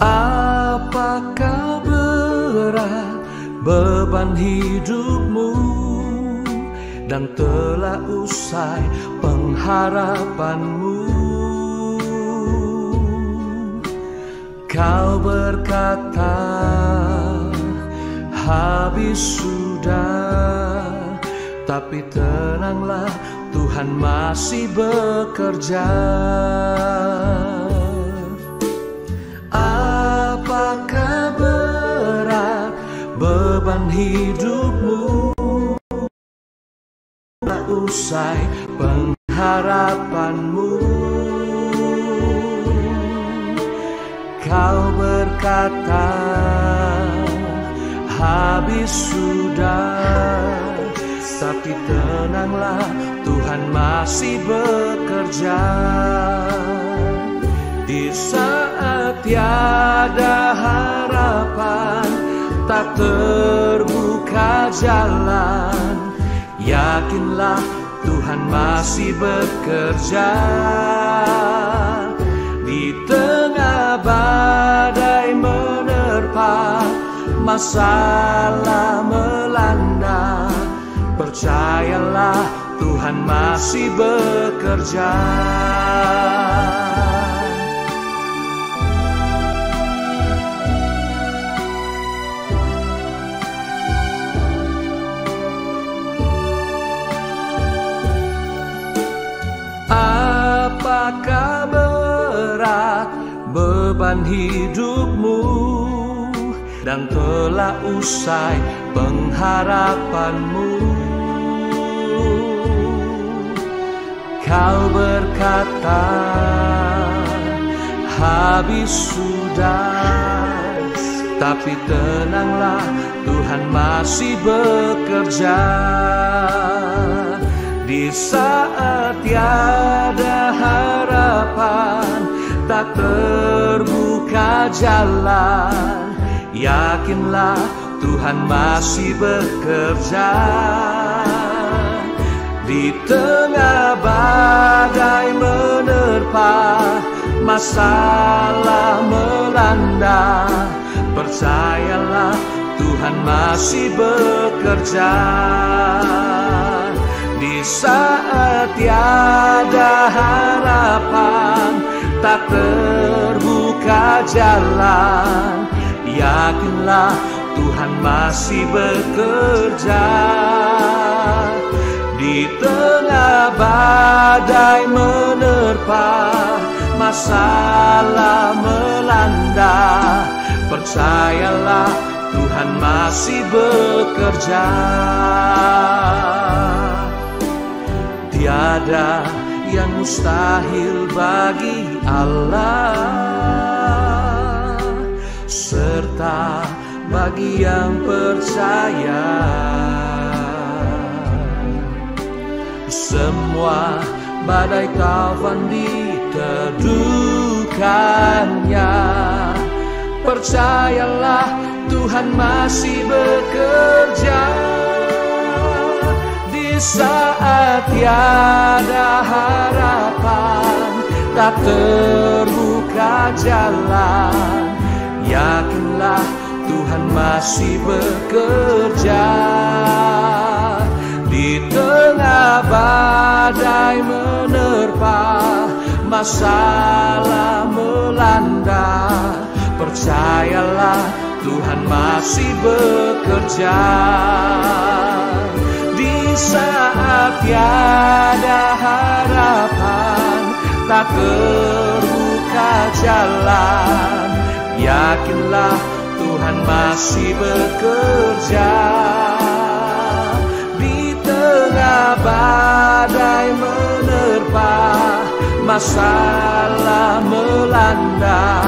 Apakah berat beban hidupmu dan telah usai pengharapanmu? Kau berkata, habis sudah, tapi tenanglah, Tuhan masih bekerja. Apakah berat beban hidupmu, telah usai pengharapanmu? Kau berkata, habis sudah, tapi tenanglah, Tuhan masih bekerja. Di saat tiada harapan, tak terbuka jalan, yakinlah Tuhan masih bekerja. Di tengah badai menerpa, masalah melanda, percayalah Tuhan masih bekerja. Apakah berat beban hidupmu dan telah usai pengharapanmu? Kau berkata, habis sudah, tapi tenanglah, Tuhan masih bekerja. Di saat tiada harapan, tak terbuka jalan, yakinlah Tuhan masih bekerja. Di tengah badai menerpa, masalah melanda, percayalah Tuhan masih bekerja. Di saat tiada harapan, tak terbuka jalan, yakinlah Tuhan masih bekerja. Di tengah badai menerpa, masalah melanda, percayalah Tuhan masih bekerja. Tiada yang mustahil bagi Allah, serta bagi yang percaya. Semua badai taufan diteduhkannya, percayalah Tuhan masih bekerja. Saat tiada harapan, tak terbuka jalan, yakinlah Tuhan masih bekerja. Di tengah badai menerpa, masalah melanda, percayalah Tuhan masih bekerja. Di saat tiada harapan, tak terbuka jalan, yakinlah Tuhan masih bekerja. Di tengah badai menerpa, masalah melanda,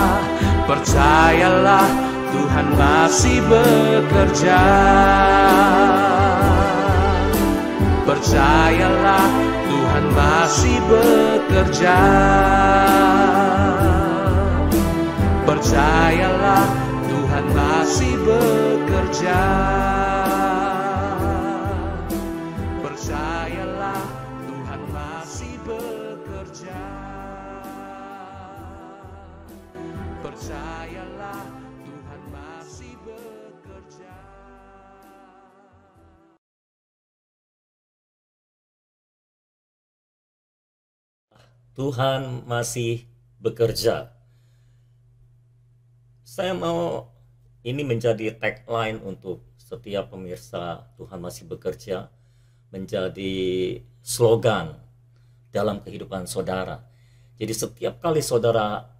Percayalah Tuhan masih bekerja. Percayalah Tuhan masih bekerja. Percayalah Tuhan masih bekerja. Percayalah Tuhan masih bekerja. Percayalah Tuhan masih bekerja. Tuhan masih bekerja. Saya mau ini menjadi tagline untuk setiap pemirsa Tuhan masih bekerja, menjadi slogan dalam kehidupan saudara. Jadi setiap kali saudara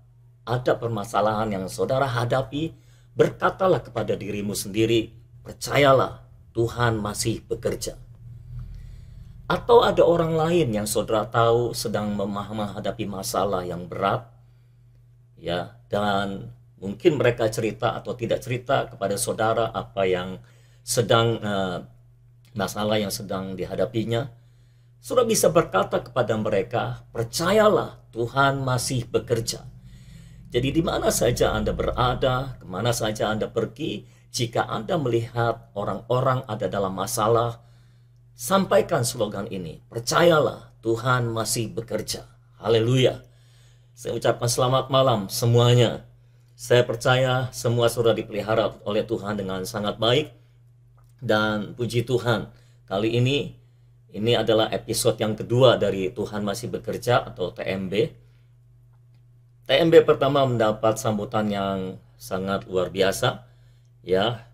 ada permasalahan yang saudara hadapi, berkatalah kepada dirimu sendiri, percayalah Tuhan masih bekerja. Atau ada orang lain yang saudara tahu sedang menghadapi masalah yang berat, ya, dan mungkin mereka cerita atau tidak cerita kepada saudara apa yang sedang masalah yang sedang dihadapinya. Saudara bisa berkata kepada mereka, percayalah Tuhan masih bekerja. Jadi di mana saja Anda berada, kemana saja Anda pergi, jika Anda melihat orang-orang ada dalam masalah, sampaikan slogan ini, percayalah Tuhan masih bekerja. Haleluya. Saya ucapkan selamat malam semuanya. Saya percaya semua saudara dipelihara oleh Tuhan dengan sangat baik. Dan puji Tuhan, kali ini adalah episode yang kedua dari Tuhan Masih Bekerja atau TMB. TMB pertama mendapat sambutan yang sangat luar biasa. Ya,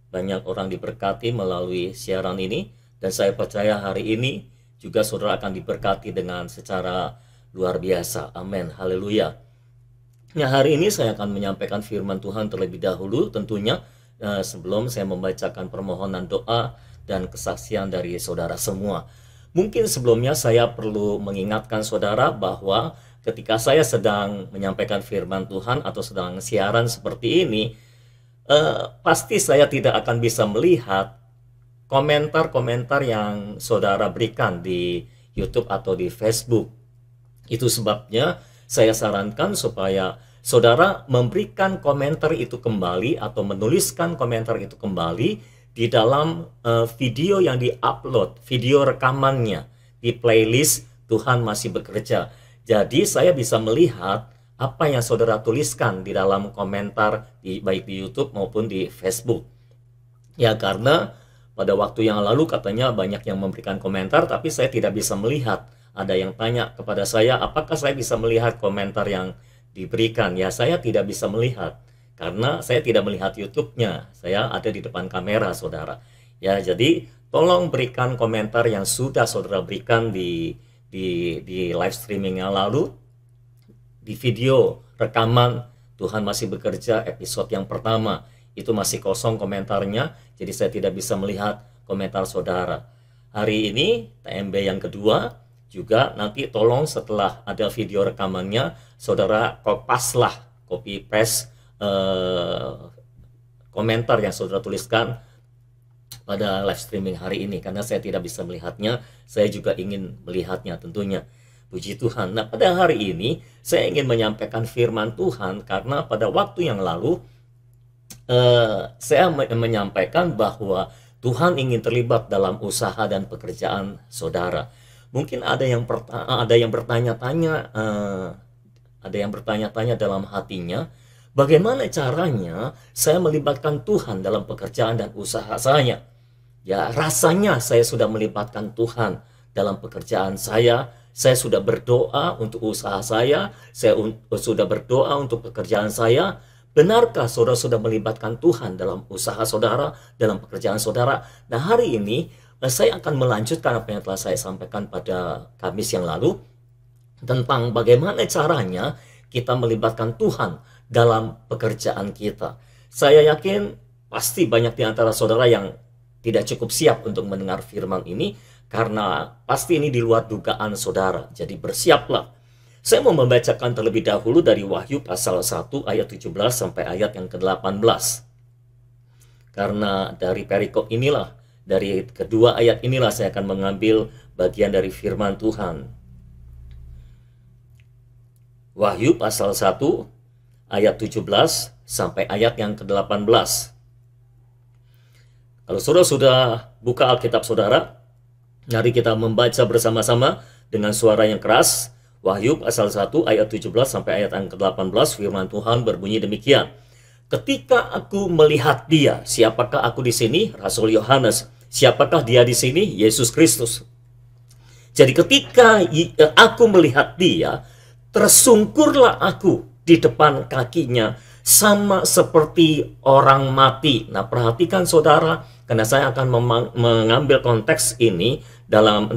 banyak orang diberkati melalui siaran ini. Dan saya percaya hari ini juga saudara akan diberkati dengan secara luar biasa. Amin. Haleluya. Nah, hari ini saya akan menyampaikan firman Tuhan terlebih dahulu tentunya sebelum saya membacakan permohonan doa dan kesaksian dari saudara semua. Mungkin sebelumnya saya perlu mengingatkan saudara bahwa ketika saya sedang menyampaikan firman Tuhan atau sedang siaran seperti ini, pasti saya tidak akan bisa melihat komentar-komentar yang saudara berikan di YouTube atau di Facebook. Itu sebabnya saya sarankan supaya saudara memberikan komentar itu kembali atau menuliskan komentar itu kembali di dalam video yang diupload, video rekamannya di playlist Tuhan Masih Bekerja. Jadi saya bisa melihat apa yang saudara tuliskan di dalam komentar baik di YouTube maupun di Facebook. Ya, karena pada waktu yang lalu katanya banyak yang memberikan komentar, tapi saya tidak bisa melihat. Ada yang tanya kepada saya, apakah saya bisa melihat komentar yang diberikan? Ya, saya tidak bisa melihat, karena saya tidak melihat YouTube-nya. Saya ada di depan kamera, saudara. Ya, jadi tolong berikan komentar yang sudah saudara berikan di live streaming yang lalu, di video rekaman Tuhan Masih Bekerja episode yang pertama. Itu masih kosong komentarnya, jadi saya tidak bisa melihat komentar saudara. Hari ini TMB yang kedua juga, nanti tolong setelah ada video rekamannya saudara copy paste komentar yang saudara tuliskan pada live streaming hari ini, karena saya tidak bisa melihatnya. Saya juga ingin melihatnya tentunya. Puji Tuhan. Nah, pada hari ini saya ingin menyampaikan firman Tuhan karena pada waktu yang lalu saya menyampaikan bahwa Tuhan ingin terlibat dalam usaha dan pekerjaan saudara. Mungkin ada yang bertanya-tanya dalam hatinya, bagaimana caranya saya melibatkan Tuhan dalam pekerjaan dan usaha saya? Ya, rasanya saya sudah melibatkan Tuhan dalam pekerjaan saya. Saya sudah berdoa untuk usaha saya sudah berdoa untuk pekerjaan saya. Benarkah saudara sudah melibatkan Tuhan dalam usaha saudara, dalam pekerjaan saudara? Nah, hari ini saya akan melanjutkan apa yang telah saya sampaikan pada Kamis yang lalu tentang bagaimana caranya kita melibatkan Tuhan dalam pekerjaan kita. Saya yakin pasti banyak di antara saudara yang tidak cukup siap untuk mendengar firman ini karena pasti ini di luar dugaan saudara. Jadi bersiaplah. Saya mau membacakan terlebih dahulu dari Wahyu pasal 1 ayat 17 sampai ayat yang ke-18. Karena dari perikop inilah, dari kedua ayat inilah saya akan mengambil bagian dari firman Tuhan. Wahyu pasal 1 ayat 17 sampai ayat yang ke-18. Kalau saudara sudah buka Alkitab saudara, mari kita membaca bersama-sama dengan suara yang keras. Wahyu pasal 1 ayat 17 sampai ayat yang ke-18, firman Tuhan berbunyi demikian. Ketika aku melihat dia, siapakah aku di sini? Rasul Yohanes. Siapakah dia di sini? Yesus Kristus. Jadi ketika aku melihat dia, tersungkurlah aku di depan kakinya sama seperti orang mati. Nah, perhatikan saudara, karena saya akan mengambil konteks ini dalam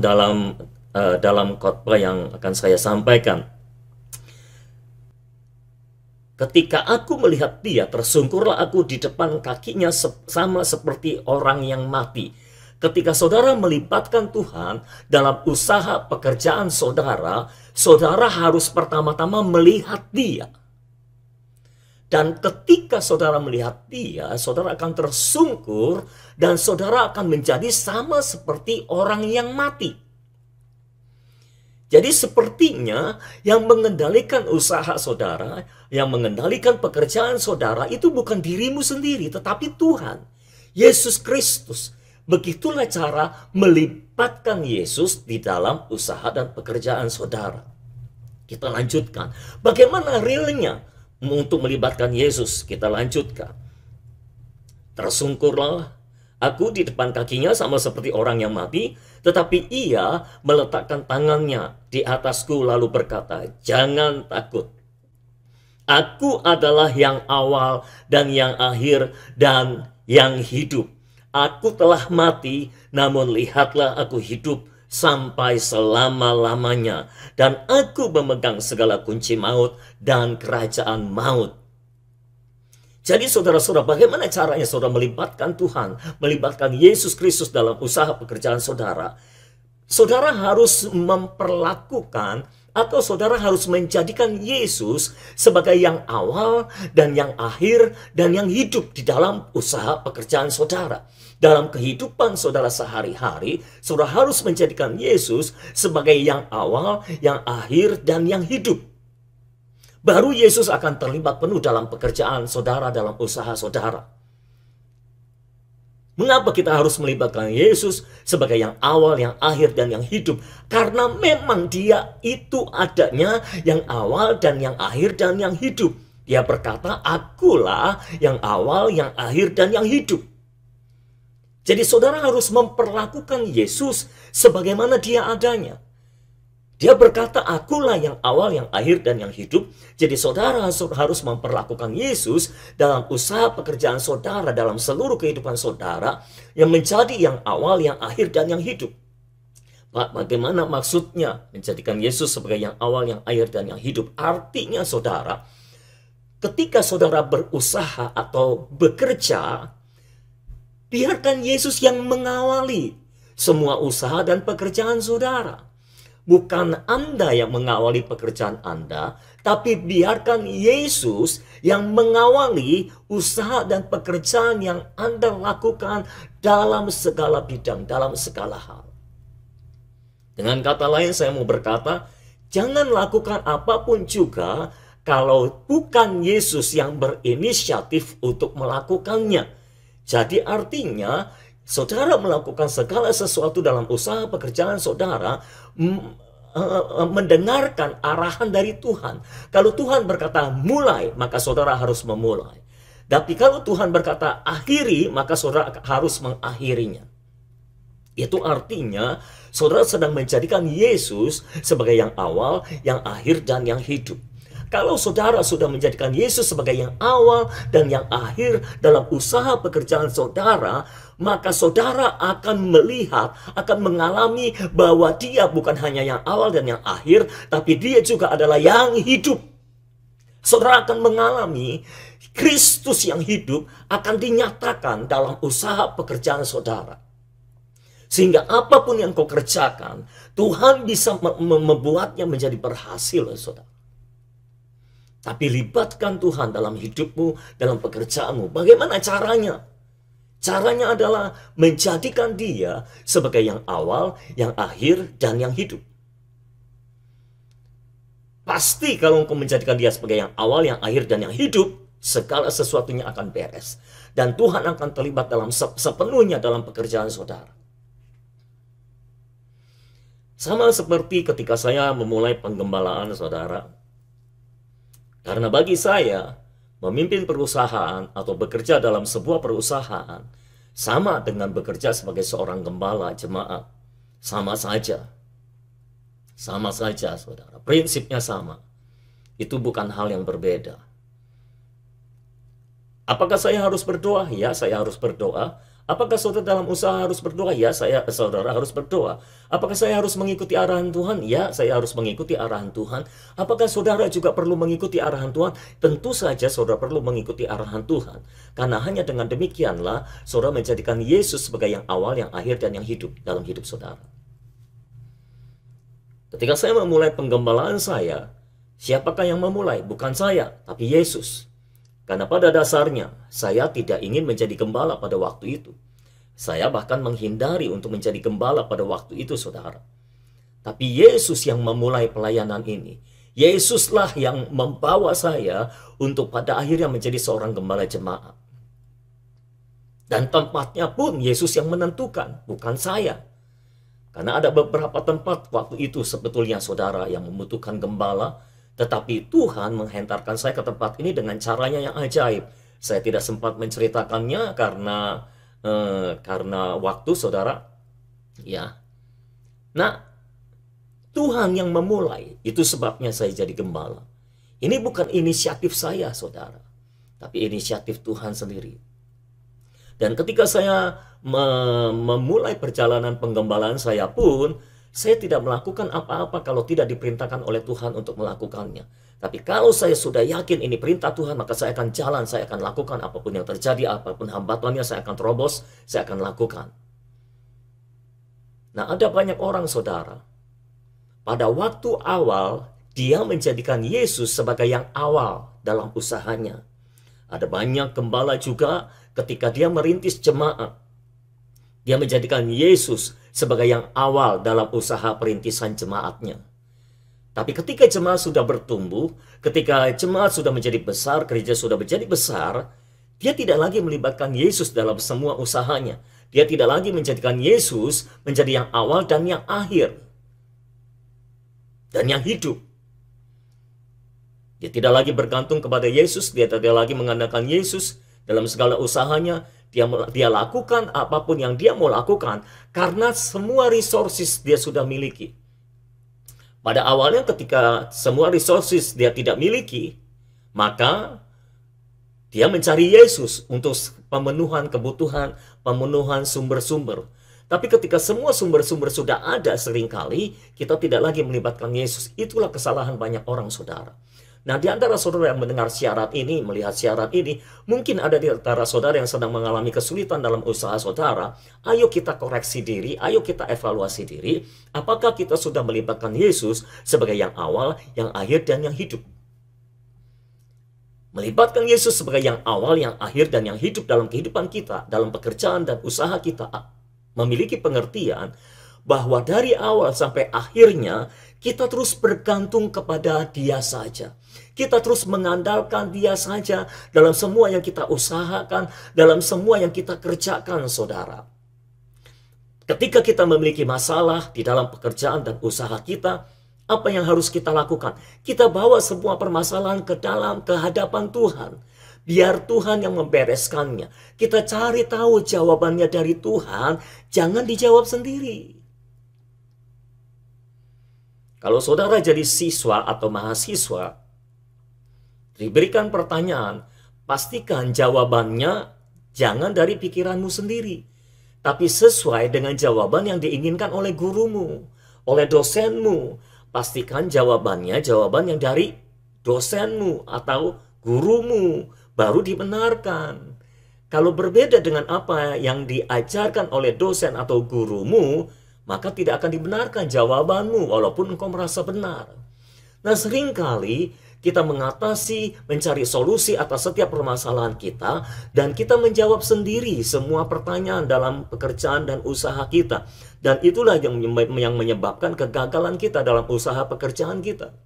khotbah yang akan saya sampaikan. Ketika aku melihat dia, tersungkurlah aku di depan kakinya sama seperti orang yang mati. Ketika saudara melibatkan Tuhan dalam usaha pekerjaan saudara, saudara harus pertama-tama melihat dia. Dan ketika saudara melihat dia, saudara akan tersungkur dan saudara akan menjadi sama seperti orang yang mati. Jadi sepertinya yang mengendalikan usaha saudara, yang mengendalikan pekerjaan saudara itu bukan dirimu sendiri, tetapi Tuhan, Yesus Kristus. Begitulah cara melibatkan Yesus di dalam usaha dan pekerjaan saudara. Kita lanjutkan. Bagaimana realnya untuk melibatkan Yesus? Kita lanjutkan. Tersungkurlah aku di depan kakinya sama seperti orang yang mati, tetapi ia meletakkan tangannya di atasku lalu berkata, jangan takut. Aku adalah yang awal dan yang akhir dan yang hidup. Aku telah mati, namun lihatlah aku hidup sampai selama-lamanya. Dan aku memegang segala kunci maut dan kerajaan maut. Jadi saudara-saudara, bagaimana caranya saudara melibatkan Tuhan, melibatkan Yesus Kristus dalam usaha pekerjaan saudara? Saudara harus memperlakukan atau saudara harus menjadikan Yesus sebagai yang awal dan yang akhir dan yang hidup di dalam usaha pekerjaan saudara. Dalam kehidupan saudara sehari-hari, saudara harus menjadikan Yesus sebagai yang awal, yang akhir, dan yang hidup. Baru Yesus akan terlibat penuh dalam pekerjaan saudara, dalam usaha saudara. Mengapa kita harus melibatkan Yesus sebagai yang awal, yang akhir, dan yang hidup? Karena memang dia itu adanya yang awal, dan yang akhir, dan yang hidup. Dia berkata, akulah yang awal, yang akhir, dan yang hidup. Jadi saudara harus memperlakukan Yesus sebagaimana dia adanya. Dia berkata, akulah yang awal, yang akhir, dan yang hidup. Jadi saudara harus memperlakukan Yesus dalam usaha pekerjaan saudara, dalam seluruh kehidupan saudara, yang menjadi yang awal, yang akhir, dan yang hidup. Pak, bagaimana maksudnya menjadikan Yesus sebagai yang awal, yang akhir, dan yang hidup? Artinya saudara, ketika saudara berusaha atau bekerja, biarkan Yesus yang mengawali semua usaha dan pekerjaan saudara. Bukan Anda yang mengawali pekerjaan Anda, tapi biarkan Yesus yang mengawali usaha dan pekerjaan yang Anda lakukan dalam segala bidang, dalam segala hal. Dengan kata lain saya mau berkata, jangan lakukan apapun juga kalau bukan Yesus yang berinisiatif untuk melakukannya. Jadi artinya, saudara melakukan segala sesuatu dalam usaha pekerjaan saudara, mendengarkan arahan dari Tuhan. Kalau Tuhan berkata mulai, maka saudara harus memulai. Tapi kalau Tuhan berkata akhiri, maka saudara harus mengakhirinya. Itu artinya saudara sedang menjadikan Yesus sebagai yang awal, yang akhir, dan yang hidup. Kalau saudara sudah menjadikan Yesus sebagai yang awal dan yang akhir dalam usaha pekerjaan saudara, maka saudara akan melihat, akan mengalami bahwa dia bukan hanya yang awal dan yang akhir, tapi dia juga adalah yang hidup. Saudara akan mengalami Kristus yang hidup akan dinyatakan dalam usaha pekerjaan saudara. Sehingga apapun yang kau kerjakan, Tuhan bisa membuatnya menjadi berhasil, saudara. Tapi libatkan Tuhan dalam hidupmu, dalam pekerjaanmu. Bagaimana caranya? Caranya adalah menjadikan dia sebagai yang awal, yang akhir, dan yang hidup. Pasti kalau engkau menjadikan dia sebagai yang awal, yang akhir, dan yang hidup, segala sesuatunya akan beres. Dan Tuhan akan terlibat dalam sepenuhnya dalam pekerjaan saudara. Sama seperti ketika saya memulai penggembalaan, saudara. Karena bagi saya, memimpin perusahaan atau bekerja dalam sebuah perusahaan sama dengan bekerja sebagai seorang gembala jemaat. Sama saja. Sama saja, saudara. Prinsipnya sama. Itu bukan hal yang berbeda. Apakah saya harus berdoa? Ya, saya harus berdoa. Apakah saudara dalam usaha harus berdoa? Ya, saudara harus berdoa. Apakah saya harus mengikuti arahan Tuhan? Ya, saya harus mengikuti arahan Tuhan. Apakah saudara juga perlu mengikuti arahan Tuhan? Tentu saja saudara perlu mengikuti arahan Tuhan. Karena hanya dengan demikianlah saudara menjadikan Yesus sebagai yang awal, yang akhir, dan yang hidup dalam hidup saudara. Ketika saya memulai penggembalaan saya, siapakah yang memulai? Bukan saya, tapi Yesus. Karena pada dasarnya, saya tidak ingin menjadi gembala pada waktu itu. Saya bahkan menghindari untuk menjadi gembala pada waktu itu, saudara. Tapi Yesus yang memulai pelayanan ini. Yesuslah yang membawa saya untuk pada akhirnya menjadi seorang gembala jemaat. Dan tempatnya pun Yesus yang menentukan, bukan saya. Karena ada beberapa tempat waktu itu sebetulnya saudara yang membutuhkan gembala. Tetapi Tuhan menghentarkan saya ke tempat ini dengan caranya yang ajaib. Saya tidak sempat menceritakannya karena waktu saudara. Ya. Nah, Tuhan yang memulai. Itu sebabnya saya jadi gembala. Ini bukan inisiatif saya saudara. Tapi inisiatif Tuhan sendiri. Dan ketika saya memulai perjalanan penggembalaan saya pun, saya tidak melakukan apa-apa kalau tidak diperintahkan oleh Tuhan untuk melakukannya. Tapi kalau saya sudah yakin ini perintah Tuhan, maka saya akan jalan, saya akan lakukan apapun yang terjadi, apapun hambatannya, saya akan terobos, saya akan lakukan. Nah, ada banyak orang saudara, pada waktu awal, dia menjadikan Yesus sebagai yang awal dalam usahanya. Ada banyak gembala juga ketika dia merintis jemaat. Dia menjadikan Yesus sebagai yang awal dalam usaha perintisan jemaatnya. Tapi ketika jemaat sudah bertumbuh, ketika jemaat sudah menjadi besar, gereja sudah menjadi besar, dia tidak lagi melibatkan Yesus dalam semua usahanya. Dia tidak lagi menjadikan Yesus menjadi yang awal dan yang akhir. Dan yang hidup. Dia tidak lagi bergantung kepada Yesus, dia tidak lagi mengandalkan Yesus dalam segala usahanya. Dia lakukan apapun yang dia mau lakukan karena semua resources dia sudah miliki. Pada awalnya ketika semua resources dia tidak miliki, maka dia mencari Yesus untuk pemenuhan kebutuhan, pemenuhan sumber-sumber. Tapi ketika semua sumber-sumber sudah ada, seringkali kita tidak lagi melibatkan Yesus. Itulah kesalahan banyak orang, saudara. Nah, di antara saudara yang mendengar siaran ini, melihat siaran ini, mungkin ada di antara saudara yang sedang mengalami kesulitan dalam usaha saudara. Ayo kita koreksi diri, ayo kita evaluasi diri. Apakah kita sudah melibatkan Yesus sebagai yang awal, yang akhir, dan yang hidup? Melibatkan Yesus sebagai yang awal, yang akhir, dan yang hidup dalam kehidupan kita, dalam pekerjaan dan usaha kita, memiliki pengertian bahwa dari awal sampai akhirnya kita terus bergantung kepada Dia saja. Kita terus mengandalkan Dia saja dalam semua yang kita usahakan, dalam semua yang kita kerjakan, saudara. Ketika kita memiliki masalah di dalam pekerjaan dan usaha kita, apa yang harus kita lakukan? Kita bawa semua permasalahan ke dalam kehadapan Tuhan. Biar Tuhan yang membereskannya. Kita cari tahu jawabannya dari Tuhan, jangan dijawab sendiri. Kalau saudara jadi siswa atau mahasiswa, diberikan pertanyaan, pastikan jawabannya jangan dari pikiranmu sendiri, tapi sesuai dengan jawaban yang diinginkan oleh gurumu, oleh dosenmu. Pastikan jawabannya jawaban yang dari dosenmu atau gurumu, baru dibenarkan. Kalau berbeda dengan apa yang diajarkan oleh dosen atau gurumu, maka tidak akan dibenarkan jawabanmu walaupun engkau merasa benar. Nah, seringkali kita mengatasi, mencari solusi atas setiap permasalahan kita, dan kita menjawab sendiri semua pertanyaan dalam pekerjaan dan usaha kita. Dan itulah yang menyebabkan kegagalan kita dalam usaha pekerjaan kita.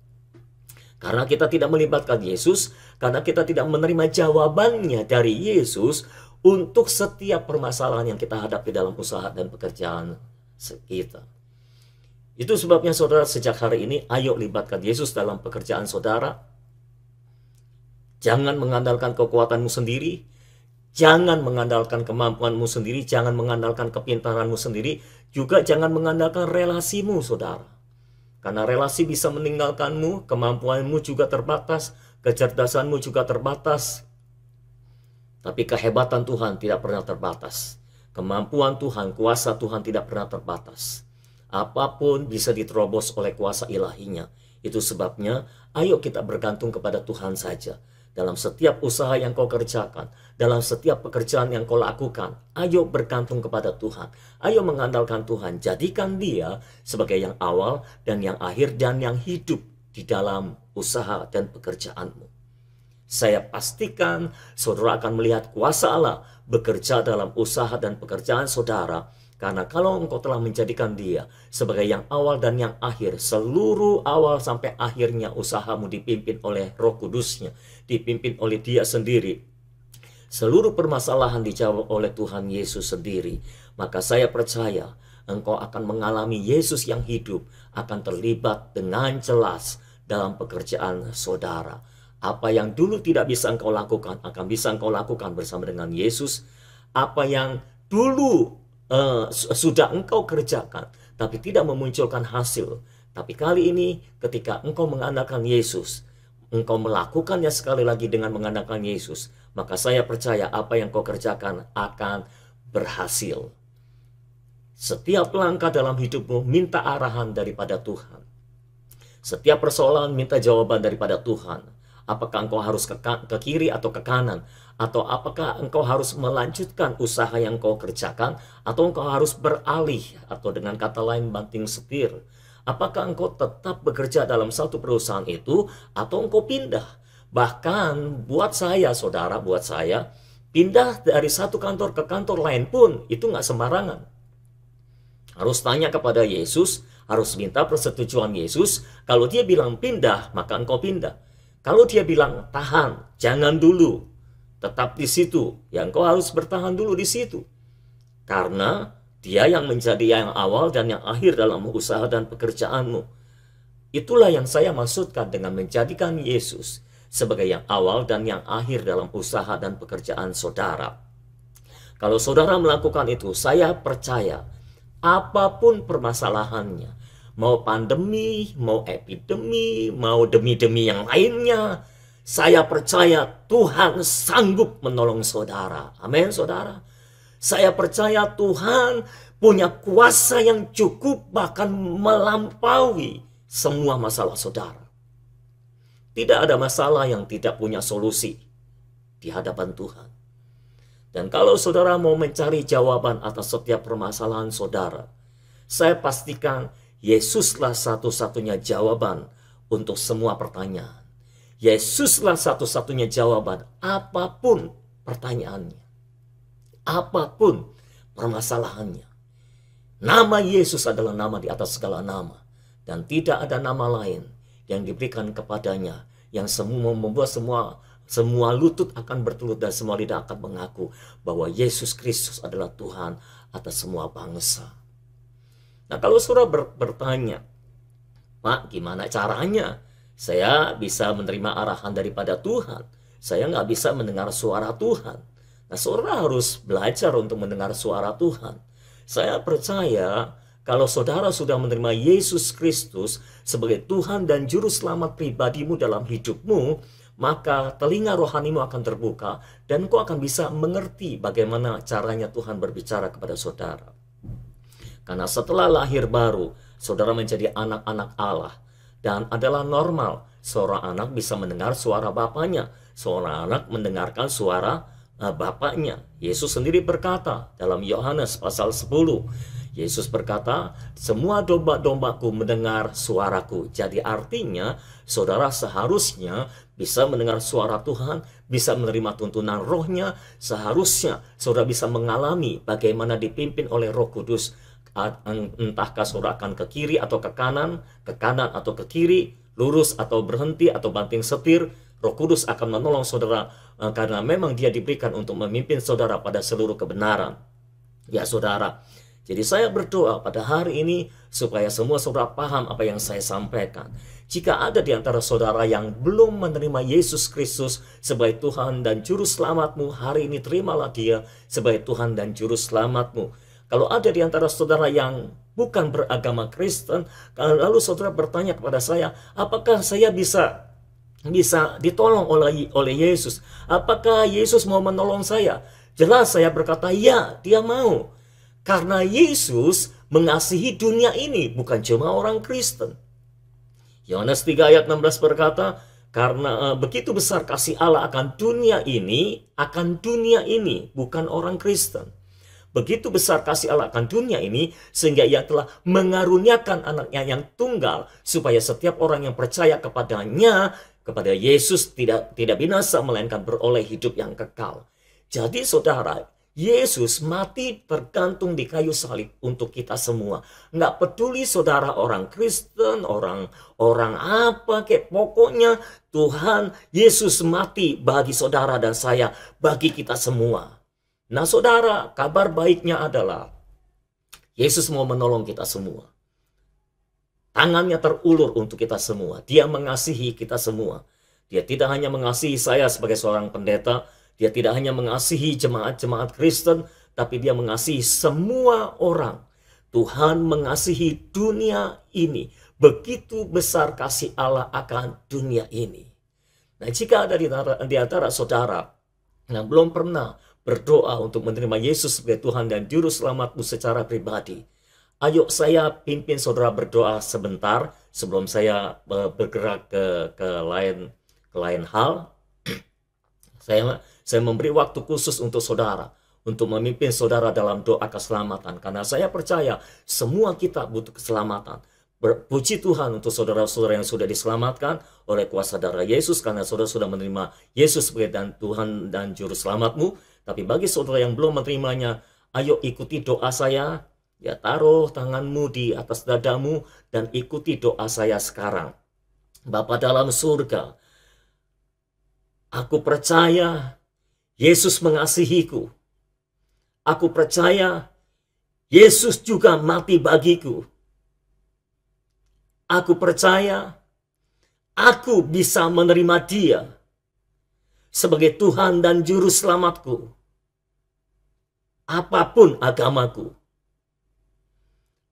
Karena kita tidak melibatkan Yesus, karena kita tidak menerima jawabannya dari Yesus untuk setiap permasalahan yang kita hadapi dalam usaha dan pekerjaan kita. Itu sebabnya saudara, sejak hari ini ayo libatkan Yesus dalam pekerjaan saudara. Jangan mengandalkan kekuatanmu sendiri, jangan mengandalkan kemampuanmu sendiri, jangan mengandalkan kepintaranmu sendiri, juga jangan mengandalkan relasimu saudara. Karena relasi bisa meninggalkanmu, kemampuanmu juga terbatas, kecerdasanmu juga terbatas. Tapi kehebatan Tuhan tidak pernah terbatas. Kemampuan Tuhan, kuasa Tuhan tidak pernah terbatas. Apapun bisa diterobos oleh kuasa ilahinya. Itu sebabnya, ayo kita bergantung kepada Tuhan saja. Dalam setiap usaha yang kau kerjakan, dalam setiap pekerjaan yang kau lakukan, ayo bergantung kepada Tuhan. Ayo mengandalkan Tuhan. Jadikan Dia sebagai yang awal dan yang akhir dan yang hidup di dalam usaha dan pekerjaanmu. Saya pastikan saudara akan melihat kuasa Allah bekerja dalam usaha dan pekerjaan saudara. Karena kalau engkau telah menjadikan Dia sebagai yang awal dan yang akhir, seluruh awal sampai akhirnya usahamu dipimpin oleh Roh Kudus-Nya, dipimpin oleh Dia sendiri. Seluruh permasalahan dijawab oleh Tuhan Yesus sendiri. Maka saya percaya engkau akan mengalami Yesus yang hidup, akan terlibat dengan jelas dalam pekerjaan saudara. Apa yang dulu tidak bisa engkau lakukan, akan bisa engkau lakukan bersama dengan Yesus. Apa yang dulu sudah engkau kerjakan, tapi tidak memunculkan hasil. Tapi kali ini ketika engkau mengandalkan Yesus, engkau melakukannya sekali lagi dengan mengandalkan Yesus, maka saya percaya apa yang kau kerjakan akan berhasil. Setiap langkah dalam hidupmu minta arahan daripada Tuhan. Setiap persoalan minta jawaban daripada Tuhan. Apakah engkau harus ke kiri atau ke kanan? Atau apakah engkau harus melanjutkan usaha yang kau kerjakan? Atau engkau harus beralih? Atau dengan kata lain banting setir? Apakah engkau tetap bekerja dalam satu perusahaan itu? Atau engkau pindah? Bahkan buat saya saudara, buat saya, pindah dari satu kantor ke kantor lain pun itu nggak sembarangan. Harus tanya kepada Yesus, harus minta persetujuan Yesus. Kalau dia bilang pindah, maka engkau pindah. Kalau dia bilang tahan, jangan dulu, tetap di situ, ya engkau harus bertahan dulu di situ. Karena Dia yang menjadi yang awal dan yang akhir dalam usaha dan pekerjaanmu. Itulah yang saya maksudkan dengan menjadikan Yesus sebagai yang awal dan yang akhir dalam usaha dan pekerjaan saudara. Kalau saudara melakukan itu, saya percaya apapun permasalahannya, mau pandemi, mau epidemi, mau demi-demi yang lainnya, saya percaya Tuhan sanggup menolong saudara. Amin, saudara. Saya percaya Tuhan punya kuasa yang cukup bahkan melampaui semua masalah saudara. Tidak ada masalah yang tidak punya solusi di hadapan Tuhan. Dan kalau saudara mau mencari jawaban atas setiap permasalahan saudara, saya pastikan Yesuslah satu-satunya jawaban untuk semua pertanyaan. Yesuslah satu-satunya jawaban apapun pertanyaannya. Apapun permasalahannya. Nama Yesus adalah nama di atas segala nama. Dan tidak ada nama lain yang diberikan kepadanya. Yang semua membuat semua lutut akan bertelut dan semua lidah akan mengaku bahwa Yesus Kristus adalah Tuhan atas semua bangsa. Nah, kalau saudara bertanya, Pak, gimana caranya saya bisa menerima arahan daripada Tuhan? Saya nggak bisa mendengar suara Tuhan. Nah, saudara harus belajar untuk mendengar suara Tuhan. Saya percaya kalau saudara sudah menerima Yesus Kristus sebagai Tuhan dan Juru Selamat pribadimu dalam hidupmu, maka telinga rohanimu akan terbuka dan kau akan bisa mengerti bagaimana caranya Tuhan berbicara kepada saudara. Karena setelah lahir baru, saudara menjadi anak-anak Allah. Dan adalah normal, seorang anak bisa mendengar suara bapaknya. Seorang anak mendengarkan suara Bapaknya. Yesus sendiri berkata dalam Yohanes pasal 10, Yesus berkata, semua domba-dombaku mendengar suaraku. Jadi artinya saudara seharusnya bisa mendengar suara Tuhan, bisa menerima tuntunan rohnya. Seharusnya saudara bisa mengalami bagaimana dipimpin oleh Roh Kudus. Entahkah saudara akan ke kiri atau ke kanan atau ke kiri, lurus atau berhenti atau banting setir, Roh Kudus akan menolong saudara karena memang dia diberikan untuk memimpin saudara pada seluruh kebenaran. Ya saudara, jadi saya berdoa pada hari ini supaya semua saudara paham apa yang saya sampaikan. Jika ada di antara saudara yang belum menerima Yesus Kristus sebagai Tuhan dan Juru Selamatmu, hari ini terimalah Dia sebagai Tuhan dan Juru Selamatmu. Kalau ada di antara saudara yang bukan beragama Kristen, lalu saudara bertanya kepada saya, apakah saya bisa ditolong oleh Yesus? Apakah Yesus mau menolong saya? Jelas saya berkata, ya, Dia mau. Karena Yesus mengasihi dunia ini, bukan cuma orang Kristen. Yohanes 3 ayat 16 berkata, karena begitu besar kasih Allah akan dunia ini, bukan orang Kristen. Begitu besar kasih Allah akan dunia ini, sehingga Ia telah mengaruniakan anaknya yang tunggal, supaya setiap orang yang percaya kepadanya, kepada Yesus tidak binasa, melainkan beroleh hidup yang kekal. Jadi saudara, Yesus mati tergantung di kayu salib untuk kita semua. Nggak peduli saudara orang Kristen, orang apa, kayak pokoknya Tuhan Yesus mati bagi saudara dan saya, bagi kita semua. Nah saudara, kabar baiknya adalah Yesus mau menolong kita semua. Tangannya terulur untuk kita semua. Dia mengasihi kita semua. Dia tidak hanya mengasihi saya sebagai seorang pendeta, Dia tidak hanya mengasihi jemaat-jemaat Kristen, tapi Dia mengasihi semua orang. Tuhan mengasihi dunia ini. Begitu besar kasih Allah akan dunia ini. Nah, jika ada di antara saudara yang belum pernah berdoa untuk menerima Yesus sebagai Tuhan dan Juru Selamatmu secara pribadi, ayo saya pimpin saudara berdoa sebentar sebelum saya bergerak ke lain hal. Saya memberi waktu khusus untuk saudara, untuk memimpin saudara dalam doa keselamatan. Karena saya percaya semua kita butuh keselamatan. Puji Tuhan untuk saudara-saudara yang sudah diselamatkan oleh kuasa darah Yesus, karena saudara sudah menerima Yesus sebagai Tuhan dan Juru Selamatmu. Tapi bagi saudara yang belum menerimanya, ayo ikuti doa saya. Ya, taruh tanganmu di atas dadamu dan ikuti doa saya sekarang. Bapa dalam surga, aku percaya Yesus mengasihiku. Aku percaya Yesus juga mati bagiku. Aku percaya aku bisa menerima Dia sebagai Tuhan dan Juru Selamatku. Apapun agamaku.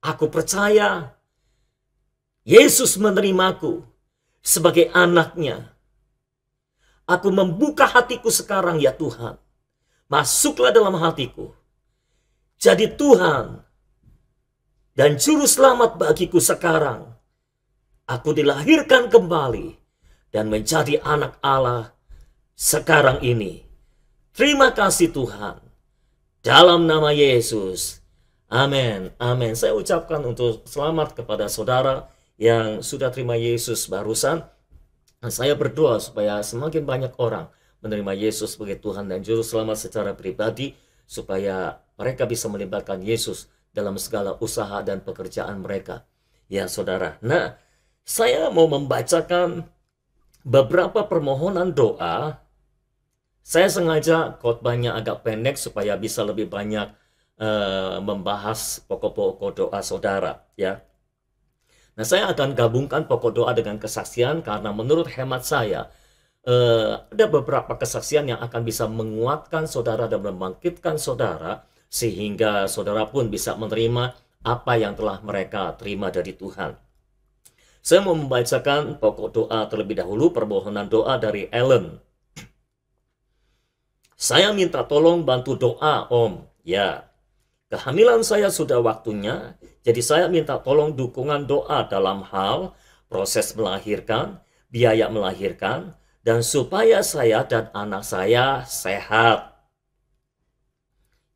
Aku percaya Yesus menerimaku sebagai anaknya. Aku membuka hatiku sekarang ya Tuhan. Masuklah dalam hatiku. Jadi Tuhan dan Juru Selamat bagiku sekarang. Aku dilahirkan kembali dan menjadi anak Allah sekarang ini. Terima kasih Tuhan. Dalam nama Yesus. Amin. Amin. Saya ucapkan untuk selamat kepada saudara yang sudah terima Yesus barusan. Saya berdoa supaya semakin banyak orang menerima Yesus sebagai Tuhan dan Juru Selamat secara pribadi, supaya mereka bisa melibatkan Yesus dalam segala usaha dan pekerjaan mereka. Ya saudara, nah saya mau membacakan beberapa permohonan doa. Saya sengaja khotbahnya agak pendek supaya bisa lebih banyak membahas pokok-pokok doa saudara, ya. Nah, saya akan gabungkan pokok doa dengan kesaksian karena menurut hemat saya ada beberapa kesaksian yang akan bisa menguatkan saudara dan membangkitkan saudara sehingga saudara pun bisa menerima apa yang telah mereka terima dari Tuhan. Saya mau membacakan pokok doa terlebih dahulu, permohonan doa dari Ellen. Saya minta tolong bantu doa, Om. Ya, kehamilan saya sudah waktunya, jadi saya minta tolong dukungan doa dalam hal proses melahirkan, biaya melahirkan, dan supaya saya dan anak saya sehat.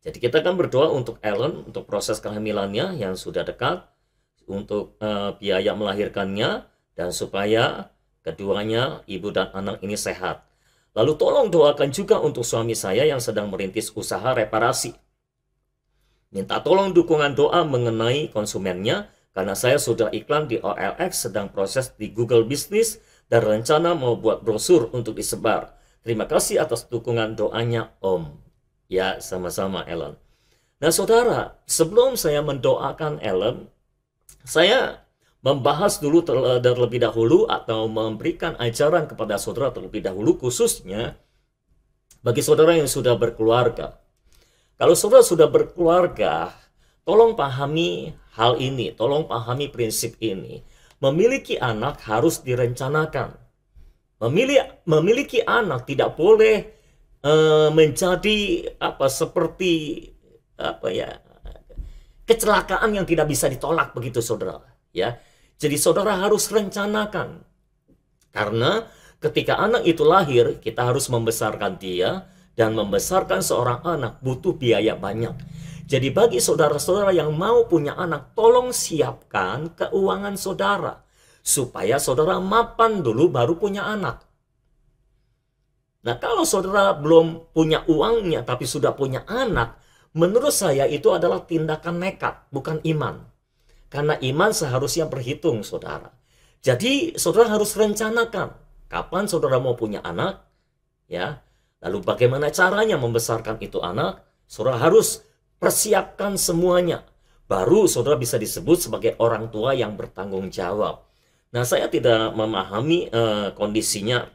Jadi kita akan berdoa untuk Ellen, untuk proses kehamilannya yang sudah dekat, untuk biaya melahirkannya, dan supaya keduanya, ibu dan anak ini sehat. Lalu tolong doakan juga untuk suami saya yang sedang merintis usaha reparasi. Minta tolong dukungan doa mengenai konsumennya, karena saya sudah iklan di OLX, sedang proses di Google Business, dan rencana mau buat brosur untuk disebar. Terima kasih atas dukungan doanya, Om. Ya, sama-sama Ellen. Nah, saudara, sebelum saya mendoakan Ellen, saya membahas dulu terlebih dahulu atau memberikan ajaran kepada saudara terlebih dahulu, khususnya bagi saudara yang sudah berkeluarga. Kalau saudara sudah berkeluarga, tolong pahami hal ini, tolong pahami prinsip ini. Memiliki anak harus direncanakan. Memiliki anak tidak boleh menjadi seperti kecelakaan yang tidak bisa ditolak begitu saudara, ya. Jadi saudara harus rencanakan, karena ketika anak itu lahir kita harus membesarkan dia, dan membesarkan seorang anak butuh biaya banyak. Jadi bagi saudara-saudara yang mau punya anak, tolong siapkan keuangan saudara supaya saudara mapan dulu baru punya anak. Nah, kalau saudara belum punya uangnya tapi sudah punya anak, menurut saya itu adalah tindakan nekat, bukan iman. Karena iman seharusnya berhitung, saudara. Jadi, saudara harus rencanakan kapan saudara mau punya anak, ya. Lalu bagaimana caranya membesarkan itu anak? Saudara harus persiapkan semuanya. Baru saudara bisa disebut sebagai orang tua yang bertanggung jawab. Nah, saya tidak memahami kondisinya.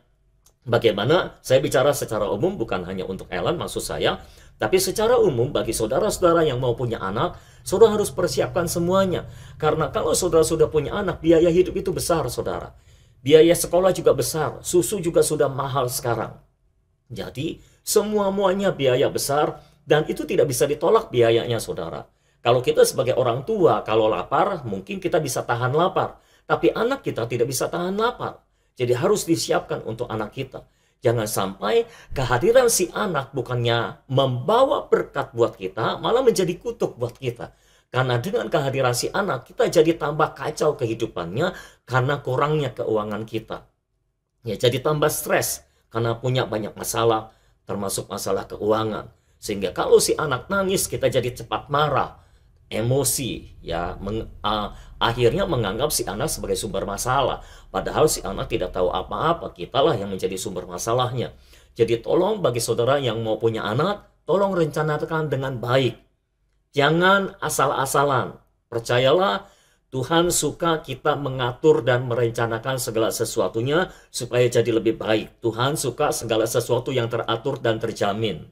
Bagaimana, saya bicara secara umum, bukan hanya untuk Ellen maksud saya, tapi secara umum bagi saudara-saudara yang mau punya anak, saudara harus persiapkan semuanya. Karena kalau saudara sudah punya anak, biaya hidup itu besar, saudara. Biaya sekolah juga besar, susu juga sudah mahal sekarang. Jadi, semua-muanya biaya besar, dan itu tidak bisa ditolak biayanya, saudara. Kalau kita sebagai orang tua, kalau lapar, mungkin kita bisa tahan lapar. Tapi anak kita tidak bisa tahan lapar. Jadi harus disiapkan untuk anak kita. Jangan sampai kehadiran si anak bukannya membawa berkat buat kita, malah menjadi kutuk buat kita. Karena dengan kehadiran si anak, kita jadi tambah kacau kehidupannya karena kurangnya keuangan kita. Ya, jadi tambah stres karena punya banyak masalah, termasuk masalah keuangan. Sehingga kalau si anak nangis, kita jadi cepat marah, emosi, ya, akhirnya menganggap si anak sebagai sumber masalah. Padahal si anak tidak tahu apa-apa, kitalah yang menjadi sumber masalahnya. Jadi tolong bagi saudara yang mau punya anak, tolong rencanakan dengan baik. Jangan asal-asalan. Percayalah, Tuhan suka kita mengatur dan merencanakan segala sesuatunya supaya jadi lebih baik. Tuhan suka segala sesuatu yang teratur dan terjamin.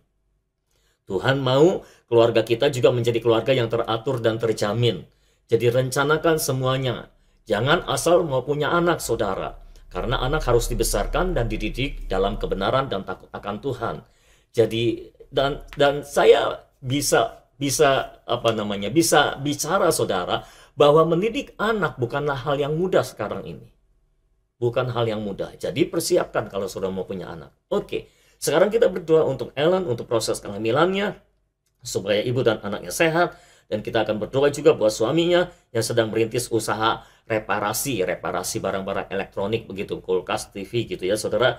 Tuhan mau keluarga kita juga menjadi keluarga yang teratur dan terjamin. Jadi rencanakan semuanya. Jangan asal mau punya anak, saudara. Karena anak harus dibesarkan dan dididik dalam kebenaran dan takut akan Tuhan. Jadi dan saya bisa bicara, saudara, bahwa mendidik anak bukanlah hal yang mudah sekarang ini. Bukan hal yang mudah. Jadi persiapkan kalau saudara mau punya anak. Oke. Sekarang kita berdoa untuk Ellen, untuk proses kehamilannya, supaya ibu dan anaknya sehat. Dan kita akan berdoa juga buat suaminya yang sedang merintis usaha reparasi barang-barang elektronik, begitu, kulkas, TV gitu ya, saudara.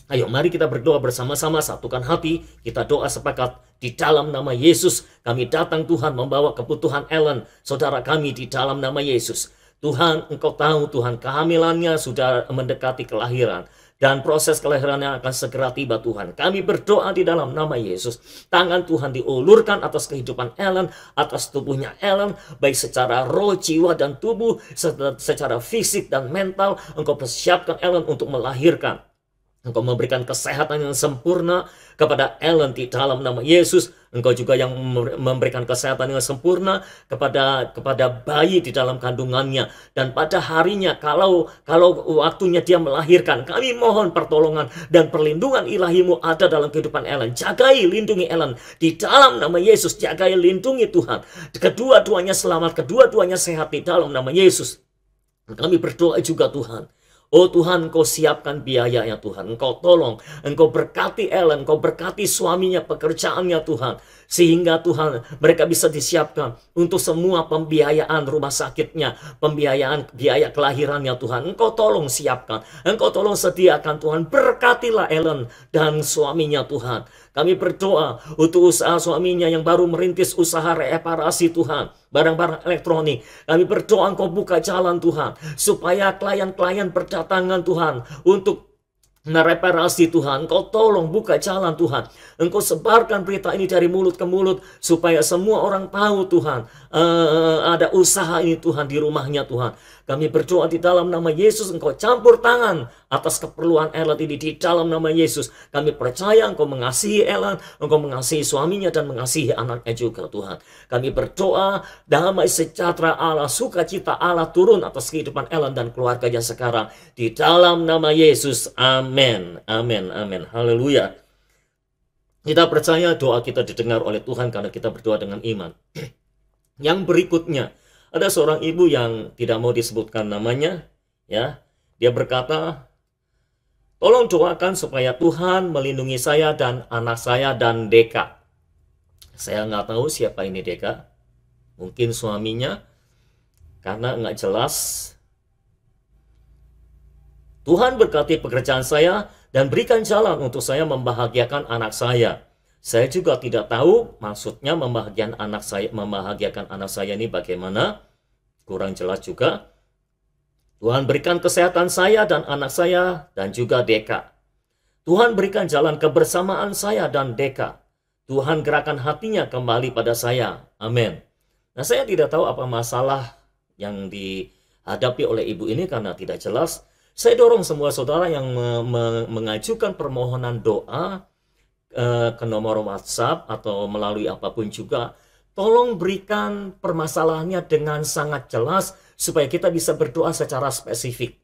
Ayo mari kita berdoa bersama-sama, satukan hati, kita doa sepakat. Di dalam nama Yesus, kami datang Tuhan membawa kebutuhan Ellen, saudara kami di dalam nama Yesus. Tuhan, Engkau tahu Tuhan, kehamilannya sudah mendekati kelahiran. Dan proses kelahirannya akan segera tiba Tuhan. Kami berdoa di dalam nama Yesus. Tangan Tuhan diulurkan atas kehidupan Ellen, atas tubuhnya Ellen, baik secara roh, jiwa, dan tubuh, secara fisik dan mental. Engkau persiapkan Ellen untuk melahirkan. Engkau memberikan kesehatan yang sempurna kepada Ellen di dalam nama Yesus. Engkau juga yang memberikan kesehatan yang sempurna kepada bayi di dalam kandungannya. Dan pada harinya kalau waktunya dia melahirkan, kami mohon pertolongan dan perlindungan ilahi-Mu ada dalam kehidupan Ellen. Jagai, lindungi Ellen di dalam nama Yesus. Jagai, lindungi Tuhan. Kedua-duanya selamat, kedua-duanya sehat di dalam nama Yesus. Kami berdoa juga Tuhan Oh Tuhan, Engkau siapkan biayanya Tuhan. Engkau tolong, Engkau berkati Ellen, Engkau berkati suaminya, pekerjaannya Tuhan. Sehingga Tuhan, mereka bisa disiapkan untuk semua pembiayaan rumah sakitnya, pembiayaan biaya kelahirannya Tuhan. Engkau tolong siapkan, Engkau tolong sediakan Tuhan. Berkatilah Ellen dan suaminya Tuhan. Kami berdoa untuk usaha suaminya yang baru merintis usaha reparasi Tuhan, barang-barang elektronik. Kami berdoa Engkau buka jalan Tuhan, supaya klien-klien berdatangan Tuhan untuk mereparasi Tuhan. Engkau tolong buka jalan Tuhan. Engkau sebarkan berita ini dari mulut ke mulut, supaya semua orang tahu Tuhan, ada usaha ini Tuhan di rumahnya Tuhan. Kami berdoa di dalam nama Yesus, Engkau campur tangan atas keperluan Ellen ini di dalam nama Yesus. Kami percaya Engkau mengasihi Ellen, Engkau mengasihi suaminya dan mengasihi anaknya juga Tuhan. Kami berdoa damai sejahtera Allah, sukacita Allah turun atas kehidupan Ellen dan keluarganya sekarang. Di dalam nama Yesus, amin, amin, amin, haleluya. Kita percaya doa kita didengar oleh Tuhan karena kita berdoa dengan iman. Yang berikutnya, ada seorang ibu yang tidak mau disebutkan namanya, ya. Dia berkata, tolong doakan supaya Tuhan melindungi saya dan anak saya dan Deka. Saya nggak tahu siapa ini Deka. Mungkin suaminya, karena nggak jelas. Tuhan berkati pekerjaan saya dan berikan jalan untuk saya membahagiakan anak saya. Saya juga tidak tahu maksudnya membahagiakan anak saya ini bagaimana. Kurang jelas juga. Tuhan berikan kesehatan saya dan anak saya dan juga Deka. Tuhan berikan jalan kebersamaan saya dan Deka. Tuhan gerakan hatinya kembali pada saya. Amin. Nah, saya tidak tahu apa masalah yang dihadapi oleh ibu ini karena tidak jelas. Saya dorong semua saudara yang mengajukan permohonan doa ke nomor WhatsApp atau melalui apapun juga, tolong berikan permasalahannya dengan sangat jelas supaya kita bisa berdoa secara spesifik.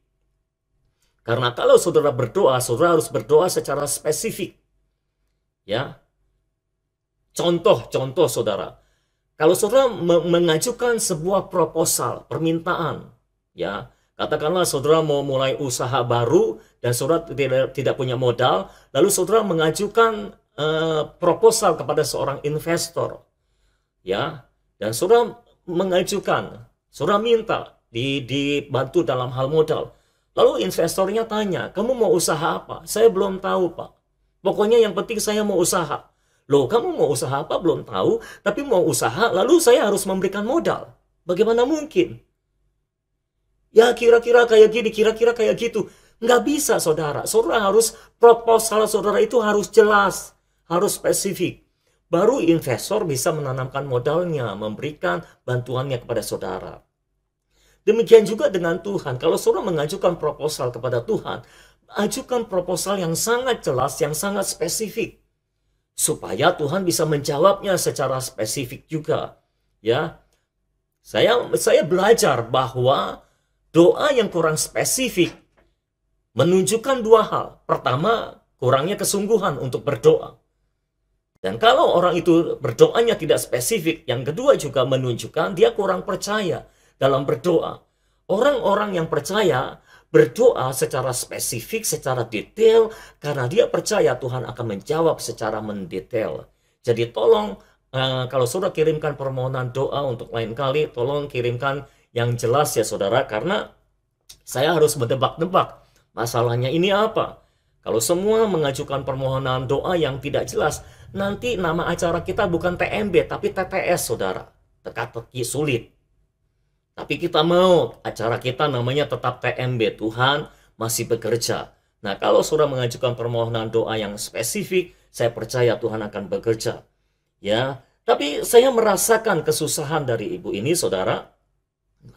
Karena kalau saudara berdoa, saudara harus berdoa secara spesifik. Ya. Contoh saudara. Kalau saudara mengajukan sebuah proposal, permintaan, ya, katakanlah saudara mau mulai usaha baru dan saudara tidak punya modal, lalu saudara mengajukan proposal kepada seorang investor, ya, dan saudara mengajukan, saudara minta dibantu dalam hal modal. Lalu investornya tanya, kamu mau usaha apa? Saya belum tahu, Pak. Pokoknya yang penting saya mau usaha. Loh, kamu mau usaha apa? Belum tahu, tapi mau usaha, lalu saya harus memberikan modal. Bagaimana mungkin? Ya kira-kira kayak gini, kira-kira kayak gitu. Nggak bisa saudara. Saudara harus, proposal saudara itu harus jelas, harus spesifik. Baru investor bisa menanamkan modalnya, memberikan bantuannya kepada saudara. Demikian juga dengan Tuhan. Kalau saudara mengajukan proposal kepada Tuhan, ajukan proposal yang sangat jelas, yang sangat spesifik. Supaya Tuhan bisa menjawabnya secara spesifik juga. Ya, saya belajar bahwa doa yang kurang spesifik menunjukkan dua hal. Pertama, kurangnya kesungguhan untuk berdoa. Dan kalau orang itu berdoanya tidak spesifik, yang kedua juga menunjukkan dia kurang percaya dalam berdoa. Orang-orang yang percaya berdoa secara spesifik, secara detail, karena dia percaya Tuhan akan menjawab secara mendetail. Jadi tolong, kalau saudara kirimkan permohonan doa untuk lain kali, tolong kirimkan yang jelas ya saudara, karena saya harus menebak-nebak masalahnya ini apa. Kalau semua mengajukan permohonan doa yang tidak jelas, nanti nama acara kita bukan TMB, tapi TTS saudara. Teka-teki sulit. Tapi kita mau acara kita namanya tetap TMB, Tuhan masih bekerja. Nah, kalau saudara mengajukan permohonan doa yang spesifik, saya percaya Tuhan akan bekerja. Ya, tapi saya merasakan kesusahan dari ibu ini, saudara.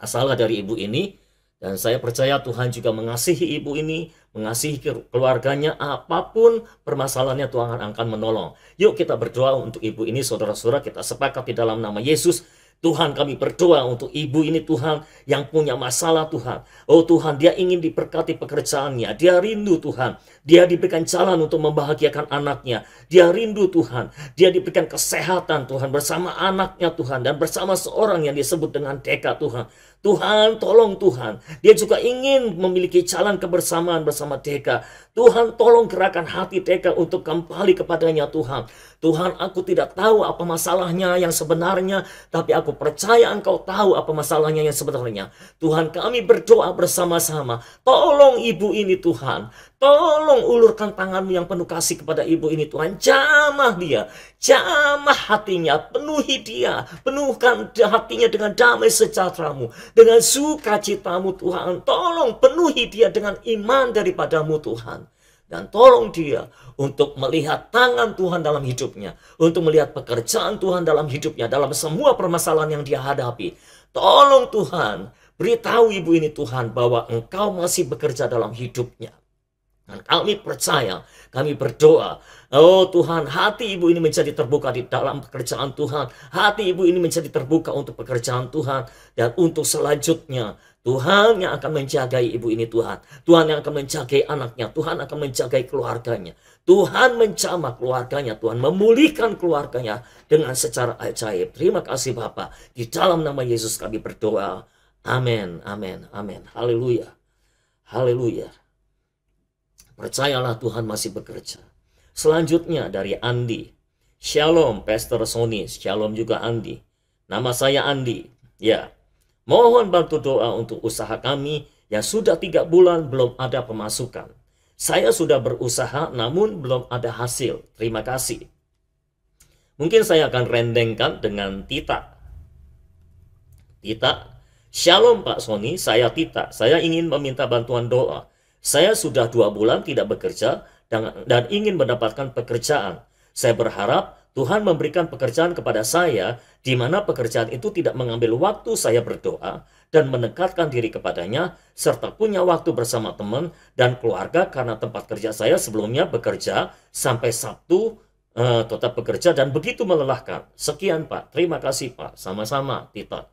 Masalah dari ibu ini. Dan saya percaya Tuhan juga mengasihi ibu ini, mengasihi keluarganya, apapun permasalahannya Tuhan akan menolong. Yuk kita berdoa untuk ibu ini, saudara-saudara, kita sepakat di dalam nama Yesus. Tuhan, kami berdoa untuk ibu ini Tuhan yang punya masalah Tuhan. Oh Tuhan, dia ingin diberkati pekerjaannya. Dia rindu Tuhan. Dia diberikan jalan untuk membahagiakan anaknya. Dia rindu Tuhan. Dia diberikan kesehatan Tuhan bersama anaknya Tuhan. Dan bersama seorang yang disebut dengan Deka Tuhan. Tuhan, tolong Tuhan. Dia juga ingin memiliki jalan kebersamaan bersama Deka. Tuhan, tolong gerakan hati Deka untuk kembali kepadanya Tuhan. Tuhan, aku tidak tahu apa masalahnya yang sebenarnya, tapi aku percaya Engkau tahu apa masalahnya yang sebenarnya. Tuhan, kami berdoa bersama-sama. Tolong ibu ini Tuhan. Tolong ulurkan tangan-Mu yang penuh kasih kepada ibu ini Tuhan. Jamah dia, jamah hatinya, penuhi dia. Penuhkan hatinya dengan damai sejahtera-Mu, dengan sukacita-Mu Tuhan. Tolong penuhi dia dengan iman daripada-Mu Tuhan. Dan tolong dia untuk melihat tangan Tuhan dalam hidupnya. Untuk melihat pekerjaan Tuhan dalam hidupnya. Dalam semua permasalahan yang dia hadapi. Tolong Tuhan, beritahu ibu ini Tuhan bahwa Engkau masih bekerja dalam hidupnya. Dan kami percaya, kami berdoa, oh Tuhan, hati ibu ini menjadi terbuka di dalam pekerjaan Tuhan. Hati ibu ini menjadi terbuka untuk pekerjaan Tuhan. Dan untuk selanjutnya, Tuhan yang akan menjagai ibu ini Tuhan. Tuhan yang akan menjagai anaknya. Tuhan akan menjagai keluarganya. Tuhan menjamah keluarganya. Tuhan memulihkan keluarganya dengan secara ajaib. Terima kasih Bapa. Di dalam nama Yesus kami berdoa. Amin, amin, amin. Haleluya. Haleluya. Percayalah Tuhan masih bekerja. Selanjutnya dari Andi. Shalom Pastor Sony. Shalom juga Andi. Nama saya Andi. Ya. Mohon bantu doa untuk usaha kami yang sudah 3 bulan belum ada pemasukan. Saya sudah berusaha namun belum ada hasil. Terima kasih. Mungkin saya akan rendengkan dengan Tita. Tita. Shalom Pak Sony. Saya Tita. Saya ingin meminta bantuan doa. Saya sudah 2 bulan tidak bekerja dan ingin mendapatkan pekerjaan. Saya berharap Tuhan memberikan pekerjaan kepada saya, di mana pekerjaan itu tidak mengambil waktu saya berdoa dan mendekatkan diri kepadanya, serta punya waktu bersama teman dan keluarga karena tempat kerja saya sebelumnya bekerja sampai Sabtu tetap bekerja dan begitu melelahkan. Sekian Pak, terima kasih Pak, sama-sama Tita.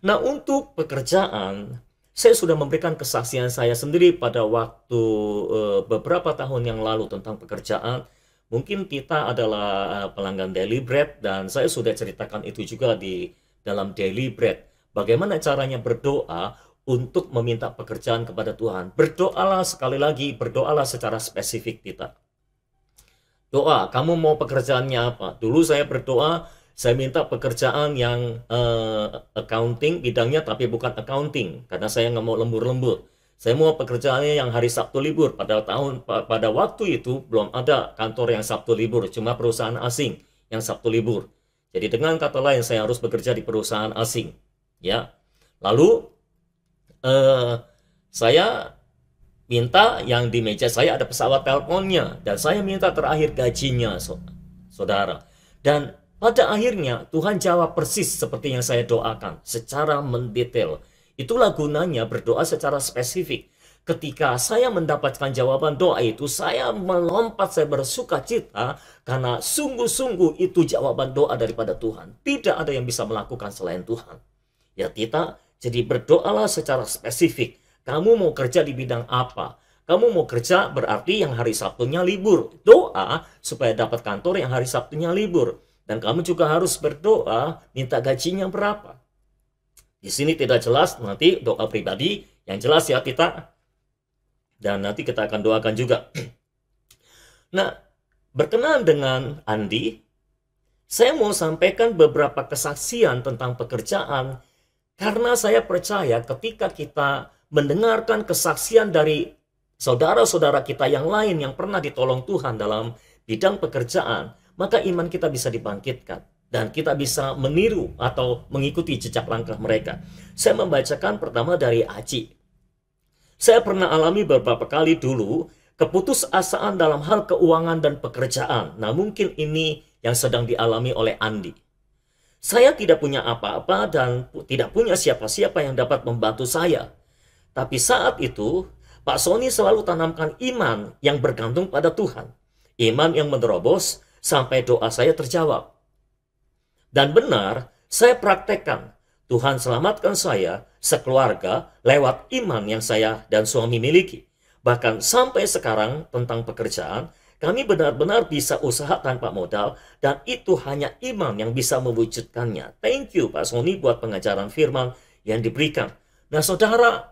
Nah untuk pekerjaan, saya sudah memberikan kesaksian saya sendiri pada waktu beberapa tahun yang lalu tentang pekerjaan. Mungkin Tita adalah pelanggan Daily Bread dan saya sudah ceritakan itu juga di dalam Daily Bread. Bagaimana caranya berdoa untuk meminta pekerjaan kepada Tuhan. Berdoalah sekali lagi, berdoalah secara spesifik Tita. Doa, kamu mau pekerjaannya apa? Dulu saya berdoa, saya minta pekerjaan yang accounting bidangnya tapi bukan accounting. Karena saya nggak mau lembur-lembur. Saya mau pekerjaannya yang hari Sabtu libur. Pada waktu itu belum ada kantor yang Sabtu libur. Cuma perusahaan asing yang Sabtu libur. Jadi dengan kata lain saya harus bekerja di perusahaan asing. Ya. Lalu saya minta yang di meja saya ada pesawat teleponnya. Dan saya minta terakhir gajinya saudara. Dan pada akhirnya Tuhan jawab persis seperti yang saya doakan. Secara mendetail. Itulah gunanya berdoa secara spesifik. Ketika saya mendapatkan jawaban doa itu, saya melompat, saya bersuka cita. Karena sungguh-sungguh itu jawaban doa daripada Tuhan. Tidak ada yang bisa melakukan selain Tuhan. Ya Tita, jadi berdoalah secara spesifik. Kamu mau kerja di bidang apa? Kamu mau kerja berarti yang hari Sabtunya libur. Doa supaya dapat kantor yang hari Sabtunya libur. Dan kamu juga harus berdoa minta gajinya berapa. Di sini tidak jelas, nanti doa pribadi yang jelas ya Tita. Dan nanti kita akan doakan juga. Nah, berkenaan dengan Andi, saya mau sampaikan beberapa kesaksian tentang pekerjaan. Karena saya percaya ketika kita mendengarkan kesaksian dari saudara-saudara kita yang lain yang pernah ditolong Tuhan dalam bidang pekerjaan, maka iman kita bisa dibangkitkan. Dan kita bisa meniru atau mengikuti jejak langkah mereka. Saya membacakan pertama dari Aci. Saya pernah alami beberapa kali dulu keputusasaan dalam hal keuangan dan pekerjaan. Nah mungkin ini yang sedang dialami oleh Andi. Saya tidak punya apa-apa dan tidak punya siapa-siapa yang dapat membantu saya. Tapi saat itu Pak Sony selalu tanamkan iman yang bergantung pada Tuhan. Iman yang menerobos sampai doa saya terjawab. Dan benar, saya praktekkan. Tuhan selamatkan saya, sekeluarga, lewat iman yang saya dan suami miliki. Bahkan sampai sekarang tentang pekerjaan, kami benar-benar bisa usaha tanpa modal, dan itu hanya iman yang bisa mewujudkannya. Thank you Pak Sony buat pengajaran firman yang diberikan. Nah saudara,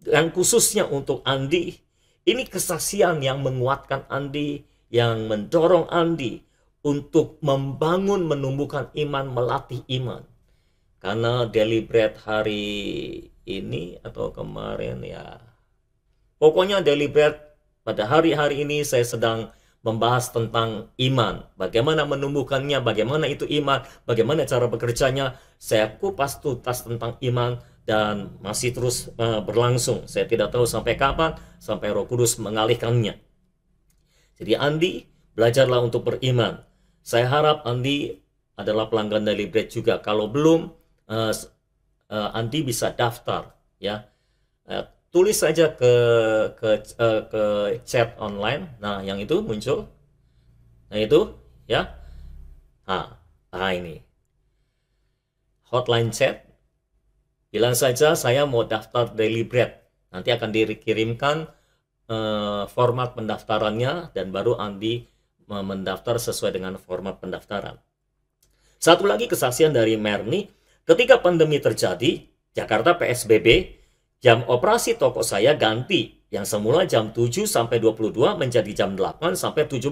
dan khususnya untuk Andi, ini kesaksian yang menguatkan Andi, yang mendorong Andi untuk membangun, menumbuhkan iman, melatih iman. Karena Daily Bread hari ini atau kemarin ya, pokoknya Daily Bread pada hari-hari ini saya sedang membahas tentang iman. Bagaimana menumbuhkannya, bagaimana itu iman, bagaimana cara bekerjanya. Saya kupas tuntas tentang iman dan masih terus berlangsung. Saya tidak tahu sampai kapan, sampai Roh Kudus mengalihkannya. Jadi Andi, belajarlah untuk beriman. Saya harap Andi adalah pelanggan Daily Bread juga. Kalau belum, Andi bisa daftar ya. Tulis saja ke chat online. Nah, yang itu muncul. Nah, itu ya. Ini. Hotline chat. Bilang saja saya mau daftar Daily Bread. Nanti akan dikirimkan format pendaftarannya dan baru Andi mendaftar sesuai dengan format pendaftaran. Satu lagi kesaksian dari Merni. Ketika pandemi terjadi, Jakarta PSBB, jam operasi toko saya ganti. Yang semula jam 7 sampai 22 menjadi jam 8 sampai 17.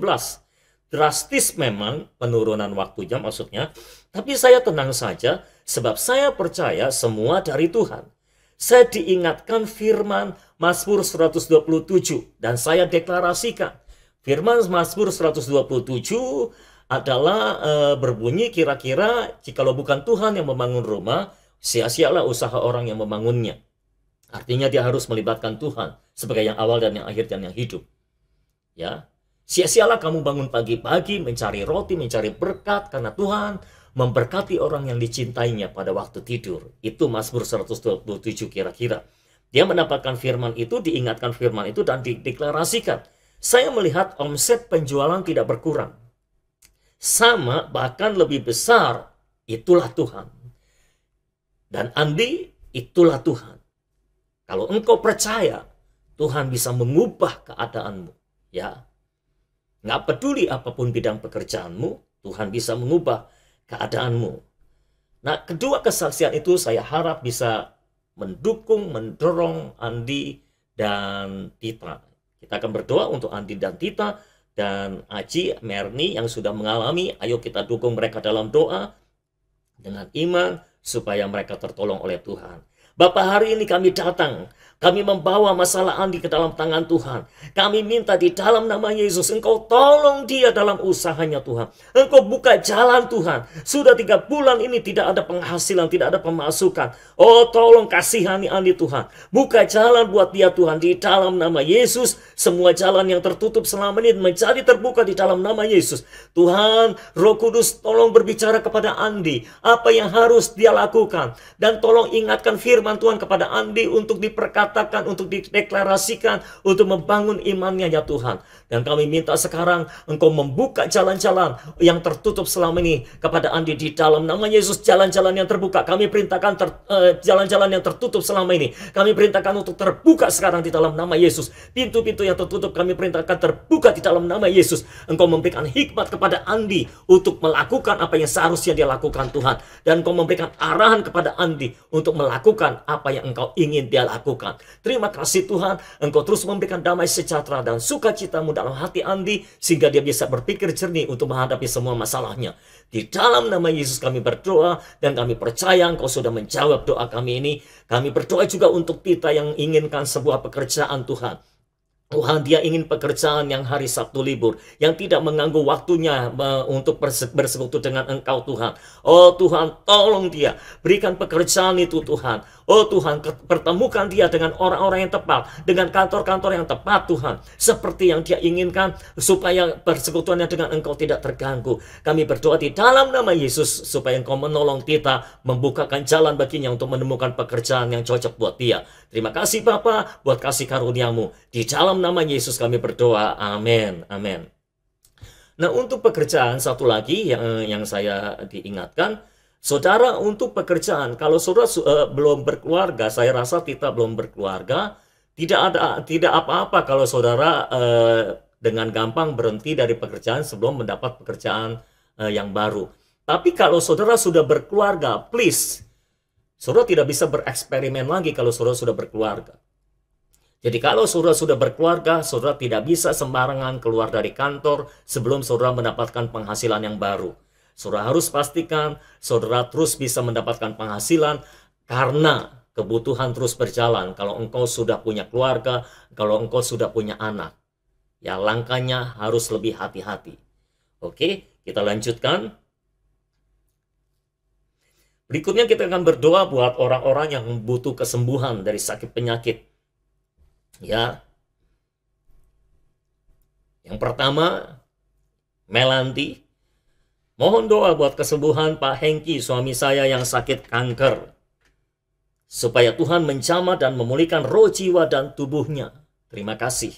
Drastis memang penurunan waktunya maksudnya. Tapi saya tenang saja sebab saya percaya semua dari Tuhan. Saya diingatkan firman Mazmur 127 dan saya deklarasikan. Firman Mazmur 127 adalah berbunyi kira-kira jikalau bukan Tuhan yang membangun rumah, sia-sialah usaha orang yang membangunnya. Artinya dia harus melibatkan Tuhan sebagai yang awal dan yang akhir dan yang hidup. Ya, sia-sialah kamu bangun pagi-pagi mencari roti, mencari berkat karena Tuhan memberkati orang yang dicintainya pada waktu tidur. Itu Mazmur 127 kira-kira. Dia mendapatkan firman itu, diingatkan firman itu dan dideklarasikan. Saya melihat omset penjualan tidak berkurang. Sama bahkan lebih besar, itulah Tuhan. Dan Andi, itulah Tuhan. Kalau engkau percaya, Tuhan bisa mengubah keadaanmu. Ya, nggak peduli apapun bidang pekerjaanmu, Tuhan bisa mengubah keadaanmu. Nah, kedua kesaksian itu saya harap bisa mendukung, mendorong Andi dan Tita. Kita akan berdoa untuk Andi dan Tita dan Aji, Merni yang sudah mengalami. Ayo kita dukung mereka dalam doa dengan iman supaya mereka tertolong oleh Tuhan. Bapak, hari ini kami datang. Kami membawa masalah Andi ke dalam tangan Tuhan. Kami minta di dalam nama Yesus, Engkau tolong dia dalam usahanya Tuhan. Engkau buka jalan Tuhan. Sudah 3 bulan ini tidak ada penghasilan, tidak ada pemasukan. Oh tolong kasihani Andi Tuhan. Buka jalan buat dia Tuhan di dalam nama Yesus. Semua jalan yang tertutup selama ini menjadi terbuka di dalam nama Yesus. Tuhan, Roh Kudus tolong berbicara kepada Andi. Apa yang harus dia lakukan. Dan tolong ingatkan firman Tuhan kepada Andi untuk diperkatakan, untuk dideklarasikan, untuk membangun imannya ya Tuhan. Dan kami minta sekarang Engkau membuka jalan-jalan yang tertutup selama ini kepada Andi di dalam nama Yesus. Jalan-jalan yang terbuka kami perintahkan, jalan-jalan yang tertutup selama ini kami perintahkan untuk terbuka sekarang di dalam nama Yesus. Pintu-pintu yang tertutup kami perintahkan terbuka di dalam nama Yesus. Engkau memberikan hikmat kepada Andi untuk melakukan apa yang seharusnya dia lakukan Tuhan. Dan Engkau memberikan arahan kepada Andi untuk melakukan apa yang Engkau ingin dia lakukan. Terima kasih Tuhan, Engkau terus memberikan damai sejahtera dan sukacitamu dalam hati Andi, sehingga dia bisa berpikir jernih untuk menghadapi semua masalahnya. Di dalam nama Yesus kami berdoa, dan kami percaya Engkau sudah menjawab doa kami ini. Kami berdoa juga untuk kita yang inginkan sebuah pekerjaan Tuhan. Tuhan, dia ingin pekerjaan yang hari Sabtu libur, yang tidak mengganggu waktunya untuk bersekutu dengan Engkau Tuhan. Oh Tuhan, tolong dia, berikan pekerjaan itu Tuhan. Oh Tuhan, pertemukan dia dengan orang-orang yang tepat, dengan kantor-kantor yang tepat Tuhan, seperti yang dia inginkan, supaya persekutuannya dengan Engkau tidak terganggu. Kami berdoa di dalam nama Yesus, supaya Engkau menolong kita, membukakan jalan baginya untuk menemukan pekerjaan yang cocok buat dia. Terima kasih Bapa buat kasih karunia-Mu. Di dalam nama Yesus kami berdoa. Amin. Amin. Nah, untuk pekerjaan satu lagi yang saya diingatkan, saudara, untuk pekerjaan, kalau saudara belum berkeluarga, saya rasa kita belum berkeluarga, Tidak apa-apa kalau saudara dengan gampang berhenti dari pekerjaan sebelum mendapat pekerjaan yang baru. Tapi kalau saudara sudah berkeluarga, please, saudara tidak bisa bereksperimen lagi kalau saudara sudah berkeluarga. Jadi kalau saudara sudah berkeluarga, saudara tidak bisa sembarangan keluar dari kantor sebelum saudara mendapatkan penghasilan yang baru. Saudara harus pastikan saudara terus bisa mendapatkan penghasilan karena kebutuhan terus berjalan. Kalau engkau sudah punya keluarga, kalau engkau sudah punya anak, ya langkahnya harus lebih hati-hati. Oke, kita lanjutkan. Berikutnya kita akan berdoa buat orang-orang yang butuh kesembuhan dari sakit penyakit. Ya. Yang pertama, Melanti. Mohon doa buat kesembuhan Pak Hengki, suami saya yang sakit kanker. Supaya Tuhan menjamah dan memulihkan roh, jiwa, dan tubuhnya. Terima kasih.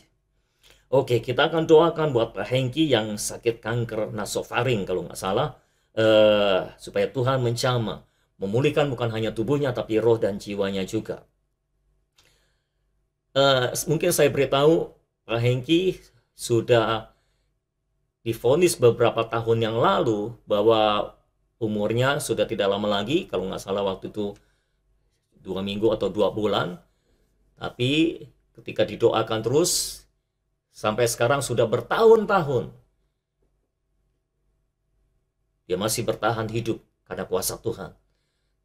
Oke, kita akan doakan buat Pak Hengki yang sakit kanker nasofaring kalau nggak salah. Supaya Tuhan menjamah, memulihkan bukan hanya tubuhnya tapi roh dan jiwanya juga. Mungkin saya beritahu, Pak Hengki sudah divonis beberapa tahun yang lalu bahwa umurnya sudah tidak lama lagi, kalau nggak salah waktu itu 2 minggu atau 2 bulan. Tapi ketika didoakan terus, sampai sekarang sudah bertahun-tahun, dia masih bertahan hidup karena kuasa Tuhan.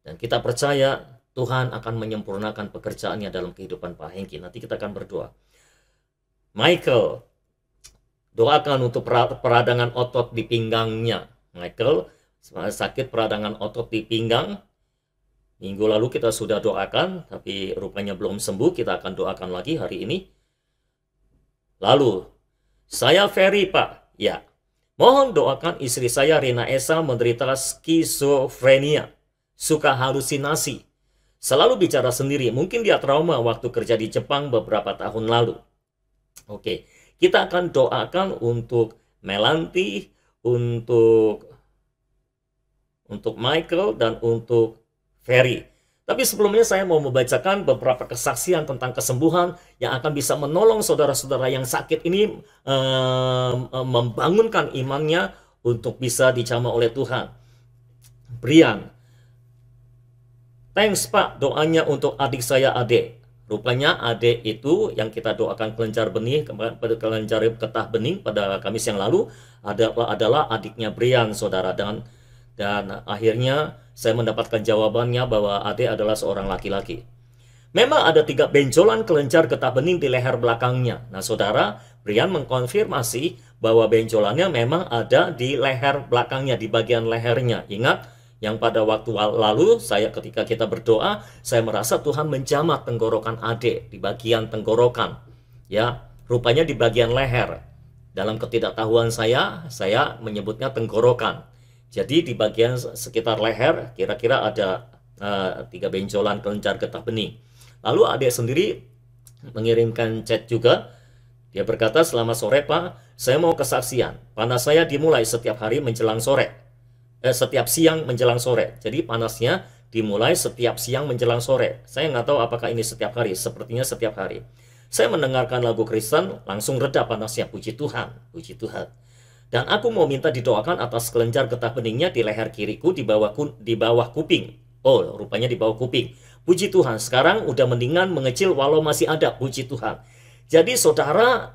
Dan kita percaya Tuhan akan menyempurnakan pekerjaannya dalam kehidupan Pak Hengki. Nanti kita akan berdoa. Michael, doakan untuk peradangan otot di pinggangnya. Michael sakit peradangan otot di pinggang. Minggu lalu kita sudah doakan, tapi rupanya belum sembuh. Kita akan doakan lagi hari ini. Lalu, saya Ferry, Pak. Ya, mohon doakan istri saya Rina Esa menderita skizofrenia, suka halusinasi, selalu bicara sendiri. Mungkin dia trauma waktu kerja di Jepang beberapa tahun lalu. Oke. Kita akan doakan untuk Melanti, untuk Michael, dan untuk Ferry. Tapi sebelumnya saya mau membacakan beberapa kesaksian tentang kesembuhan yang akan bisa menolong saudara-saudara yang sakit ini membangunkan imannya untuk bisa dijamah oleh Tuhan. Brian, thanks Pak doanya untuk adik saya Ade. Rupanya Ade itu yang kita doakan kelencar getah bening pada Kamis yang lalu adalah adiknya Brian, saudara. Dan akhirnya saya mendapatkan jawabannya bahwa Ade adalah seorang laki-laki. Memang ada 3 benjolan kelencar getah bening di leher belakangnya. Nah saudara, Brian mengkonfirmasi bahwa benjolannya memang ada di leher belakangnya, di bagian lehernya. Ingat, yang pada waktu lalu ketika kita berdoa, saya merasa Tuhan menjamah tenggorokan Ade di bagian tenggorokan. Ya, rupanya di bagian leher. Dalam ketidaktahuan saya menyebutnya tenggorokan. Jadi di bagian sekitar leher kira-kira ada 3 benjolan kelencar getah bening. Lalu Ade sendiri mengirimkan chat juga. Dia berkata, "Selamat sore Pak, saya mau kesaksian. Panas saya dimulai setiap hari menjelang sore. Setiap siang menjelang sore. Jadi panasnya dimulai setiap siang menjelang sore. Saya nggak tahu apakah ini setiap hari. Sepertinya setiap hari. Saya mendengarkan lagu Kristen, langsung reda panasnya. Puji Tuhan, puji Tuhan. Dan aku mau minta didoakan atas kelenjar getah beningnya di leher kiriku di bawah kuping. Oh, rupanya di bawah kuping. Puji Tuhan, sekarang udah mendingan, mengecil walau masih ada. Puji Tuhan." Jadi saudara,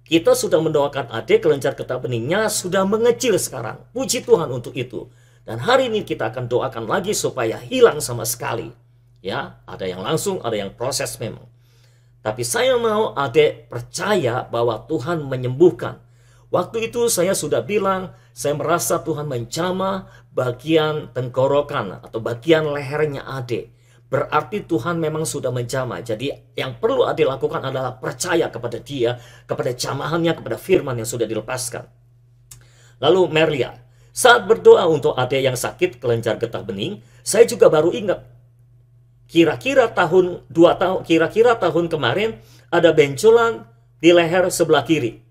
kita sudah mendoakan Ade, kelencar getah beningnya sudah mengecil sekarang. Puji Tuhan untuk itu. Dan hari ini kita akan doakan lagi supaya hilang sama sekali. Ya, ada yang langsung, ada yang proses memang. Tapi saya mau Ade percaya bahwa Tuhan menyembuhkan. Waktu itu saya sudah bilang, saya merasa Tuhan menjamah bagian tenggorokan atau bagian lehernya Ade. Berarti Tuhan memang sudah menjamah. Jadi yang perlu Ade lakukan adalah percaya kepada Dia, kepada jamahannya, kepada firman yang sudah dilepaskan. Lalu Merlia, saat berdoa untuk Ade yang sakit kelenjar getah bening, saya juga baru ingat. Kira-kira tahun kemarin ada benjolan di leher sebelah kiri.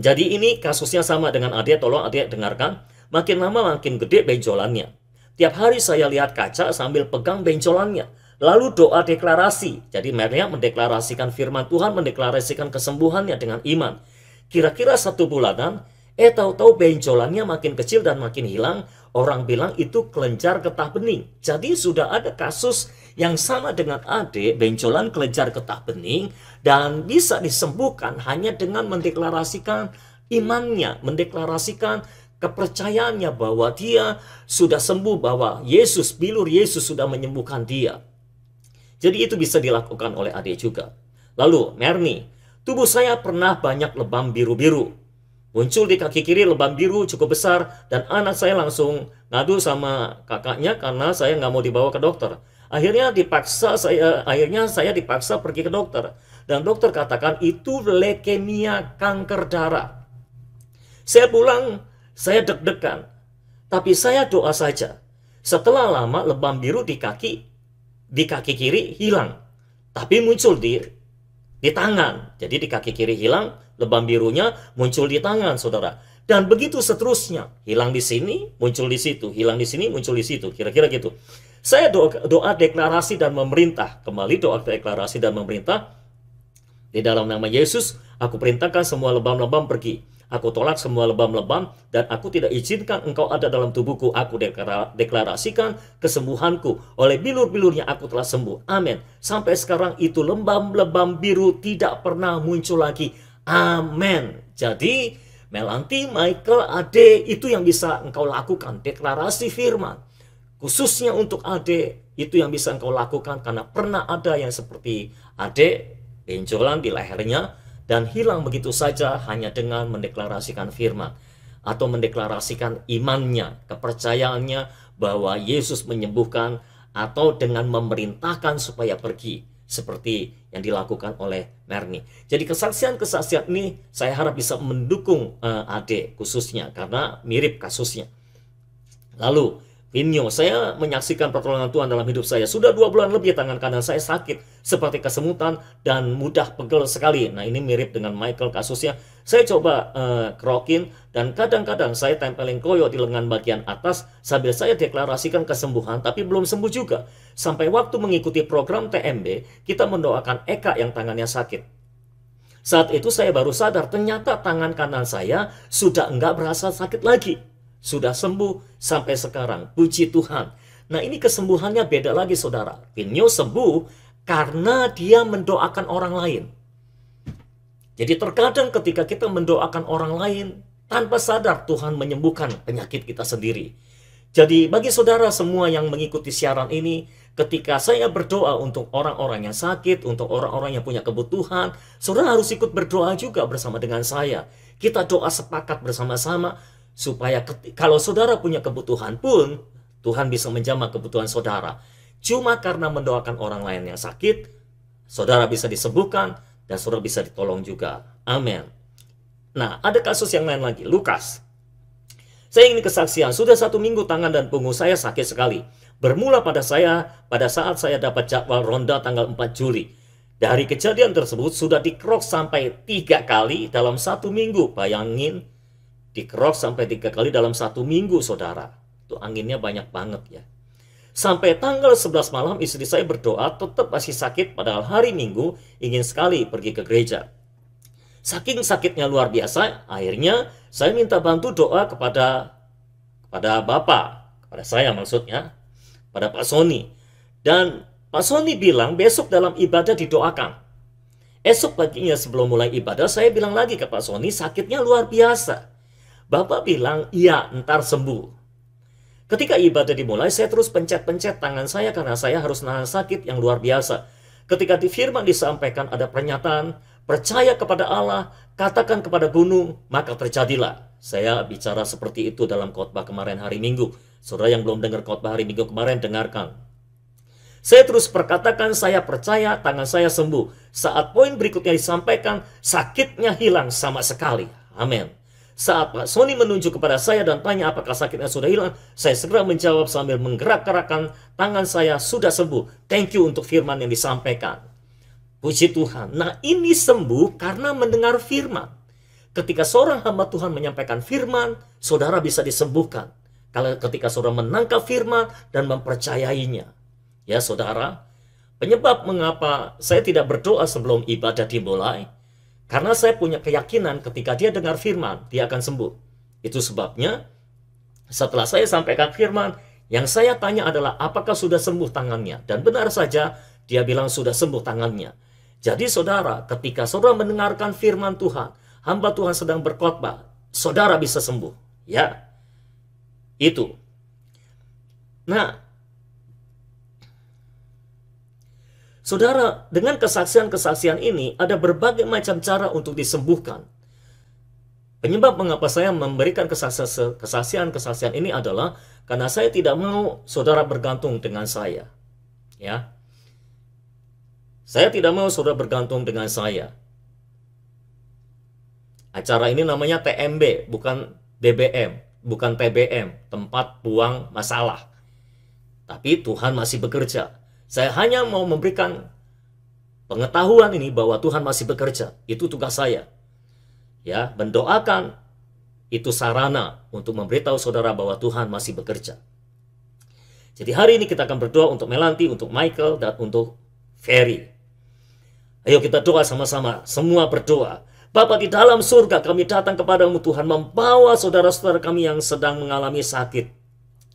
Jadi ini kasusnya sama dengan Ade, tolong Ade dengarkan. Makin lama makin gede benjolannya. Tiap hari saya lihat kaca sambil pegang benjolannya. Lalu doa deklarasi. Jadi Maria mendeklarasikan firman Tuhan, mendeklarasikan kesembuhannya dengan iman. Kira-kira 1 bulanan, tahu-tahu benjolannya makin kecil dan makin hilang. Orang bilang itu kelenjar getah bening. Jadi sudah ada kasus yang sama dengan adik, benjolan kelenjar getah bening, dan bisa disembuhkan hanya dengan mendeklarasikan imannya, mendeklarasikan kepercayaannya bahwa dia sudah sembuh, bahwa bilur Yesus sudah menyembuhkan dia. Jadi itu bisa dilakukan oleh adik juga. Lalu, Merni, tubuh saya pernah banyak lebam biru-biru. Muncul di kaki kiri lebam biru cukup besar, dan anak saya langsung ngadu sama kakaknya karena saya nggak mau dibawa ke dokter. Akhirnya saya dipaksa pergi ke dokter. Dan dokter katakan itu leukemia, kanker darah. Saya pulang, saya deg-degan. Tapi saya doa saja. Setelah lama lebam biru di kaki kiri hilang, tapi muncul di tangan. Jadi di kaki kiri hilang, lebam birunya muncul di tangan, saudara. Dan begitu seterusnya, hilang di sini, muncul di situ, hilang di sini, muncul di situ, kira-kira gitu. Saya doa deklarasi dan memerintah, kembali doa deklarasi dan memerintah, di dalam nama Yesus, aku perintahkan semua lebam-lebam pergi. Aku tolak semua lebam-lebam dan aku tidak izinkan engkau ada dalam tubuhku. Aku deklarasikan kesembuhanku. Oleh bilur-bilurnya aku telah sembuh. Amin. Sampai sekarang itu lebam-lebam biru tidak pernah muncul lagi. Amin. Jadi Melanti, Michael, Ade, itu yang bisa engkau lakukan. Deklarasi firman. Khususnya untuk Ade, itu yang bisa engkau lakukan. Karena pernah ada yang seperti Ade, benjolan di lehernya, dan hilang begitu saja hanya dengan mendeklarasikan firman. Atau mendeklarasikan imannya, kepercayaannya bahwa Yesus menyembuhkan. Atau dengan memerintahkan supaya pergi. Seperti yang dilakukan oleh Merni. Jadi kesaksian-kesaksian ini saya harap bisa mendukung Ade khususnya. Karena mirip kasusnya. Lalu Vinyo, saya menyaksikan pertolongan Tuhan dalam hidup saya. Sudah 2 bulan lebih tangan kanan saya sakit seperti kesemutan dan mudah pegel sekali. Nah ini mirip dengan Michael kasusnya. Saya coba kerokin dan kadang-kadang saya tempelin koyo di lengan bagian atas sambil saya deklarasikan kesembuhan, tapi belum sembuh juga. Sampai waktu mengikuti program TMB, kita mendoakan Eka yang tangannya sakit. Saat itu saya baru sadar ternyata tangan kanan saya sudah enggak berasa sakit lagi. Sudah sembuh sampai sekarang. Puji Tuhan. Nah ini kesembuhannya beda lagi saudara. Vinyo sembuh karena dia mendoakan orang lain. Jadi terkadang ketika kita mendoakan orang lain, tanpa sadar Tuhan menyembuhkan penyakit kita sendiri. Jadi bagi saudara semua yang mengikuti siaran ini, ketika saya berdoa untuk orang-orang yang sakit, untuk orang-orang yang punya kebutuhan, saudara harus ikut berdoa juga bersama dengan saya. Kita doa sepakat bersama-sama, supaya kalau saudara punya kebutuhan pun, Tuhan bisa menjamah kebutuhan saudara. Cuma karena mendoakan orang lain yang sakit, saudara bisa disembuhkan, dan saudara bisa ditolong juga. Amin. Nah, ada kasus yang lain lagi, Lukas. Saya ingin kesaksian, sudah 1 minggu tangan dan punggung saya sakit sekali. Bermula pada saat saya dapat jadwal ronda tanggal 4 Juli. Dari kejadian tersebut, sudah dikerok sampai 3 kali dalam 1 minggu. Bayangin, dikerok sampai 3 kali dalam 1 minggu, saudara. Itu anginnya banyak banget ya. Sampai tanggal 11 malam istri saya berdoa tetap masih sakit, padahal hari Minggu ingin sekali pergi ke gereja. Saking sakitnya luar biasa, akhirnya saya minta bantu doa kepada Bapak, kepada saya maksudnya, pada Pak Sony. Dan Pak Sony bilang besok dalam ibadah didoakan. Esok paginya sebelum mulai ibadah saya bilang lagi ke Pak Sony, sakitnya luar biasa. Bapak bilang, iya, ntar sembuh. Ketika ibadah dimulai, saya terus pencet-pencet tangan saya karena saya harus nahan sakit yang luar biasa. Ketika di firman disampaikan ada pernyataan, percaya kepada Allah, katakan kepada gunung, maka terjadilah. Saya bicara seperti itu dalam khotbah kemarin hari Minggu. Saudara yang belum dengar khotbah hari Minggu kemarin, dengarkan. Saya terus perkatakan, saya percaya, tangan saya sembuh. Saat poin berikutnya disampaikan, sakitnya hilang sama sekali. Amin. Saat Pak Sony menunjuk kepada saya dan tanya apakah sakitnya sudah hilang, saya segera menjawab sambil menggerak-gerakkan tangan saya, sudah sembuh. Thank you untuk firman yang disampaikan. Puji Tuhan. Nah ini sembuh karena mendengar firman. Ketika seorang hamba Tuhan menyampaikan firman, saudara bisa disembuhkan. Kalau ketika saudara menangkap firman dan mempercayainya. Ya saudara, Penyebab mengapa saya tidak berdoa sebelum ibadah dimulai, karena saya punya keyakinan ketika dia dengar firman, dia akan sembuh. Itu sebabnya setelah saya sampaikan firman, yang saya tanya adalah apakah sudah sembuh tangannya. Dan benar saja, dia bilang sudah sembuh tangannya. Jadi saudara, ketika saudara mendengarkan firman Tuhan, hamba Tuhan sedang berkhotbah, saudara bisa sembuh. Ya, itu. Nah, saudara, dengan kesaksian-kesaksian ini, ada berbagai macam cara untuk disembuhkan. Penyebab mengapa saya memberikan kesaksian-kesaksian ini adalah karena saya tidak mau saudara bergantung dengan saya. Ya. Saya tidak mau saudara bergantung dengan saya. Acara ini namanya TMB, bukan BBM, bukan TBM, tempat buang masalah. Tapi Tuhan masih bekerja. Saya hanya mau memberikan pengetahuan ini bahwa Tuhan masih bekerja. Itu tugas saya. Ya, mendoakan itu sarana untuk memberitahu saudara bahwa Tuhan masih bekerja. Jadi hari ini kita akan berdoa untuk Melanti, untuk Michael, dan untuk Ferry. Ayo kita doa sama-sama, semua berdoa. Bapa di dalam surga, kami datang kepadamu Tuhan, membawa saudara-saudara kami yang sedang mengalami sakit.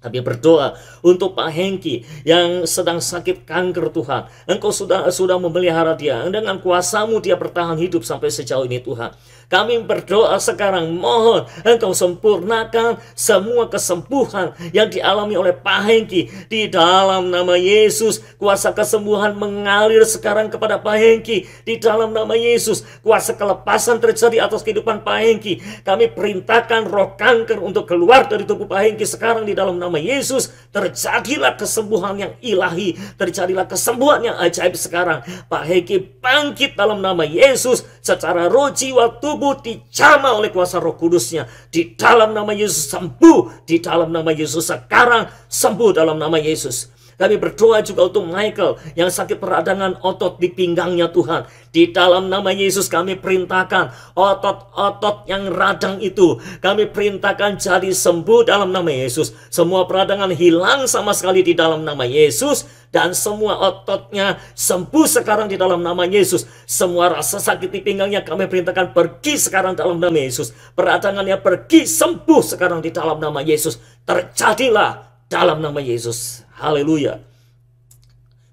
Kami berdoa untuk Pak Hengki yang sedang sakit kanker Tuhan. Engkau sudah memelihara dia. Dengan kuasa-Mu dia bertahan hidup sampai sejauh ini Tuhan. Kami berdoa sekarang, mohon Engkau sempurnakan semua kesembuhan yang dialami oleh Pak Hengki. Di dalam nama Yesus, kuasa kesembuhan mengalir sekarang kepada Pak Hengki. Di dalam nama Yesus, kuasa kelepasan terjadi atas kehidupan Pak Hengki. Kami perintahkan roh kanker untuk keluar dari tubuh Pak Hengki sekarang di dalam nama Yesus. Terjadilah kesembuhan yang ilahi, terjadilah kesembuhan yang ajaib sekarang. Pak Hengki bangkit dalam nama Yesus, secara roh, jiwa, tubuh dijamah oleh kuasa Roh Kudus-Nya. Di dalam nama Yesus sembuh, di dalam nama Yesus sekarang sembuh dalam nama Yesus. Kami berdoa juga untuk Michael yang sakit peradangan otot di pinggangnya Tuhan. Di dalam nama Yesus kami perintahkan otot-otot yang radang itu, kami perintahkan jadi sembuh dalam nama Yesus. Semua peradangan hilang sama sekali di dalam nama Yesus. Dan semua ototnya sembuh sekarang di dalam nama Yesus. Semua rasa sakit di pinggangnya kami perintahkan pergi sekarang dalam nama Yesus. Peradangannya pergi, sembuh sekarang di dalam nama Yesus. Terjadilah dalam nama Yesus. Haleluya.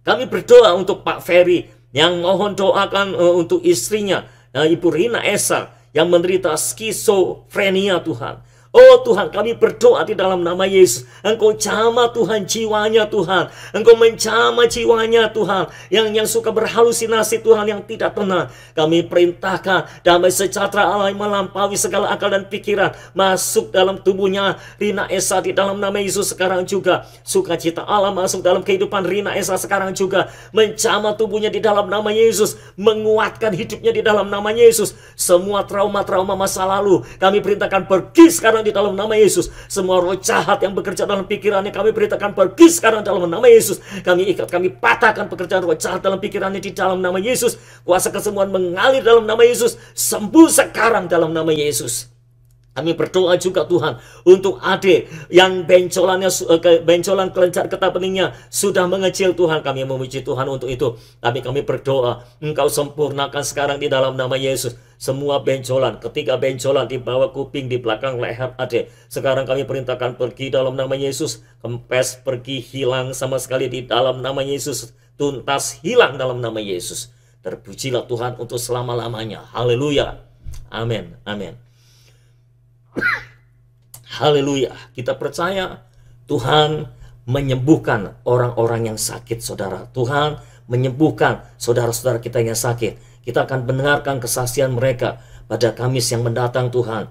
Kami berdoa untuk Pak Ferry yang mohon doakan untuk istrinya, Ibu Rina Esa yang menderita skizofrenia Tuhan. Oh Tuhan, kami berdoa di dalam nama Yesus. Engkau jamah Tuhan jiwanya Tuhan. Engkau menjamah jiwanya Tuhan. Yang suka berhalusinasi Tuhan, yang tidak tenang. Kami perintahkan damai sejahtera Allah yang melampaui segala akal dan pikiran masuk dalam tubuhnya Rina Esa di dalam nama Yesus sekarang juga. Sukacita Allah masuk dalam kehidupan Rina Esa sekarang juga. Menjamah tubuhnya di dalam nama Yesus. Menguatkan hidupnya di dalam nama Yesus. Semua trauma-trauma masa lalu kami perintahkan pergi sekarang di dalam nama Yesus. Semua roh jahat yang bekerja dalam pikirannya kami perintahkan pergi sekarang dalam nama Yesus. Kami ikat, kami patahkan pekerjaan roh jahat dalam pikirannya di dalam nama Yesus. Kuasa kesembuhan mengalir dalam nama Yesus. Sembuh sekarang dalam nama Yesus. Kami berdoa juga Tuhan untuk adik yang bencolan kelenjar getah beningnya sudah mengecil Tuhan. Kami memuji Tuhan untuk itu. Tapi kami berdoa Engkau sempurnakan sekarang di dalam nama Yesus. Semua bencolan, ketiga bencolan di bawah kuping, di belakang leher adik, sekarang kami perintahkan pergi dalam nama Yesus. Kempes pergi, hilang sama sekali di dalam nama Yesus. Tuntas hilang dalam nama Yesus. Terpujilah Tuhan untuk selama-lamanya. Haleluya. Amin. Amin. Haleluya. Kita percaya Tuhan menyembuhkan orang-orang yang sakit, saudara. Tuhan menyembuhkan saudara-saudara kita yang sakit. Kita akan mendengarkan kesaksian mereka pada Kamis yang mendatang Tuhan.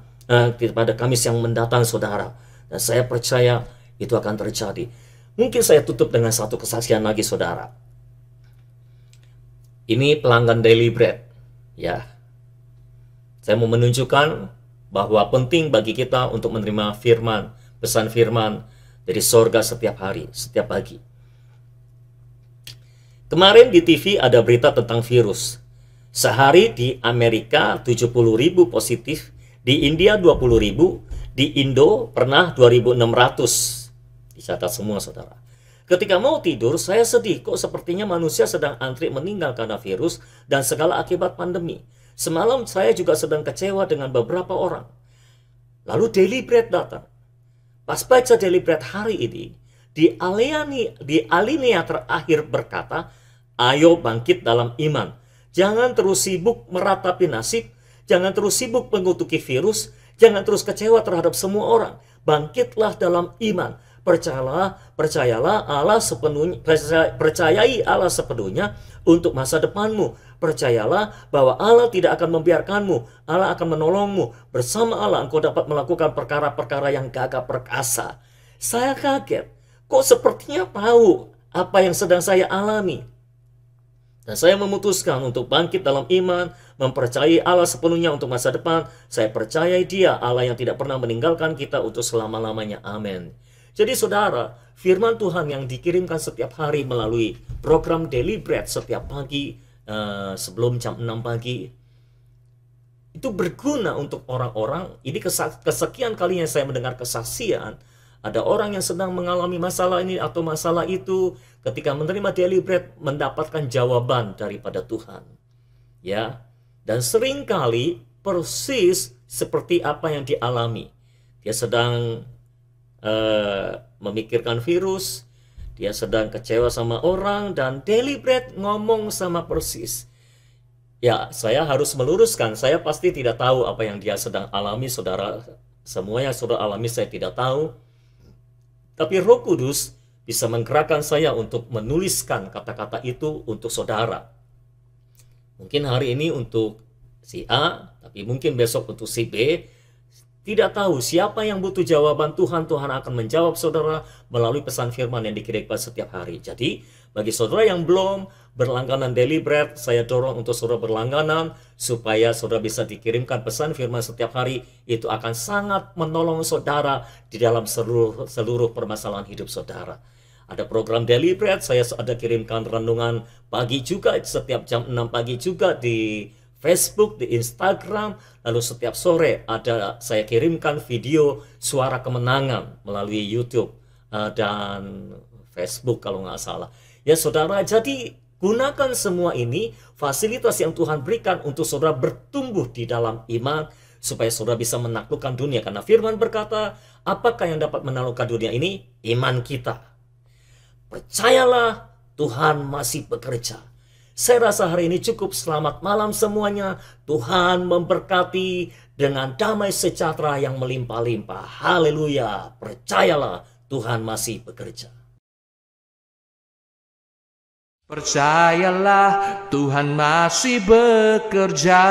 Pada Kamis yang mendatang saudara. Dan saya percaya itu akan terjadi. Mungkin saya tutup dengan satu kesaksian lagi saudara. Ini pelanggan Daily Bread. Ya. Saya mau menunjukkan bahwa penting bagi kita untuk menerima firman, pesan firman dari sorga setiap hari, setiap pagi. Kemarin di TV ada berita tentang virus. Sehari di Amerika 70.000 positif, di India 20.000, di Indo pernah 2.600. Dicatat semua saudara. Ketika mau tidur, saya sedih. Kok sepertinya manusia sedang antri meninggal karena virus dan segala akibat pandemi. Semalam saya juga sedang kecewa dengan beberapa orang. Lalu Daily Bread datang. Pas baca Daily Bread hari ini, di alinea terakhir berkata, ayo bangkit dalam iman. Jangan terus sibuk meratapi nasib. Jangan terus sibuk mengutuki virus. Jangan terus kecewa terhadap semua orang. Bangkitlah dalam iman. Percayalah Allah sepenuhnya, percayai Allah sepenuhnya untuk masa depanmu. Percayalah bahwa Allah tidak akan membiarkanmu. Allah akan menolongmu. Bersama Allah engkau dapat melakukan perkara-perkara yang gagah perkasa. Saya kaget. Kok sepertinya tahu apa yang sedang saya alami. Dan saya memutuskan untuk bangkit dalam iman, mempercayai Allah sepenuhnya untuk masa depan. Saya percayai Dia, Allah yang tidak pernah meninggalkan kita untuk selama-lamanya. Amin. Jadi saudara, firman Tuhan yang dikirimkan setiap hari melalui program Daily Bread setiap pagi sebelum jam 6 pagi, itu berguna untuk orang-orang. Ini kesekian kalinya saya mendengar kesaksian. Ada orang yang sedang mengalami masalah ini atau masalah itu, ketika menerima Daily Bread mendapatkan jawaban daripada Tuhan. Ya, dan seringkali persis seperti apa yang dialami. Dia sedang memikirkan virus, dia sedang kecewa sama orang, dan Daily Bread ngomong sama persis. Ya, saya harus meluruskan, saya pasti tidak tahu apa yang dia sedang alami, saudara. Semua yang saudara alami saya tidak tahu. Tapi Roh Kudus bisa menggerakkan saya untuk menuliskan kata-kata itu untuk saudara. Mungkin hari ini untuk si A, tapi mungkin besok untuk si B. Tidak tahu siapa yang butuh jawaban Tuhan. Tuhan akan menjawab saudara melalui pesan firman yang dikirimkan setiap hari. Jadi bagi saudara yang belum berlangganan Daily Bread, saya dorong untuk saudara berlangganan supaya saudara bisa dikirimkan pesan firman setiap hari. Itu akan sangat menolong saudara di dalam seluruh permasalahan hidup saudara. Ada program Daily Bread, saya ada kirimkan renungan pagi juga setiap jam 6 pagi juga di Facebook, di Instagram. Lalu setiap sore ada saya kirimkan video suara kemenangan melalui YouTube dan Facebook kalau nggak salah. Ya saudara, jadi gunakan semua ini, fasilitas yang Tuhan berikan untuk saudara bertumbuh di dalam iman, supaya saudara bisa menaklukkan dunia. Karena firman berkata, apakah yang dapat menaklukkan dunia ini? Iman kita. Percayalah, Tuhan masih bekerja. Saya rasa hari ini cukup. Selamat malam semuanya. Tuhan memberkati dengan damai sejahtera yang melimpah-limpah. Haleluya. Percayalah, Tuhan masih bekerja. Percayalah, Tuhan masih bekerja.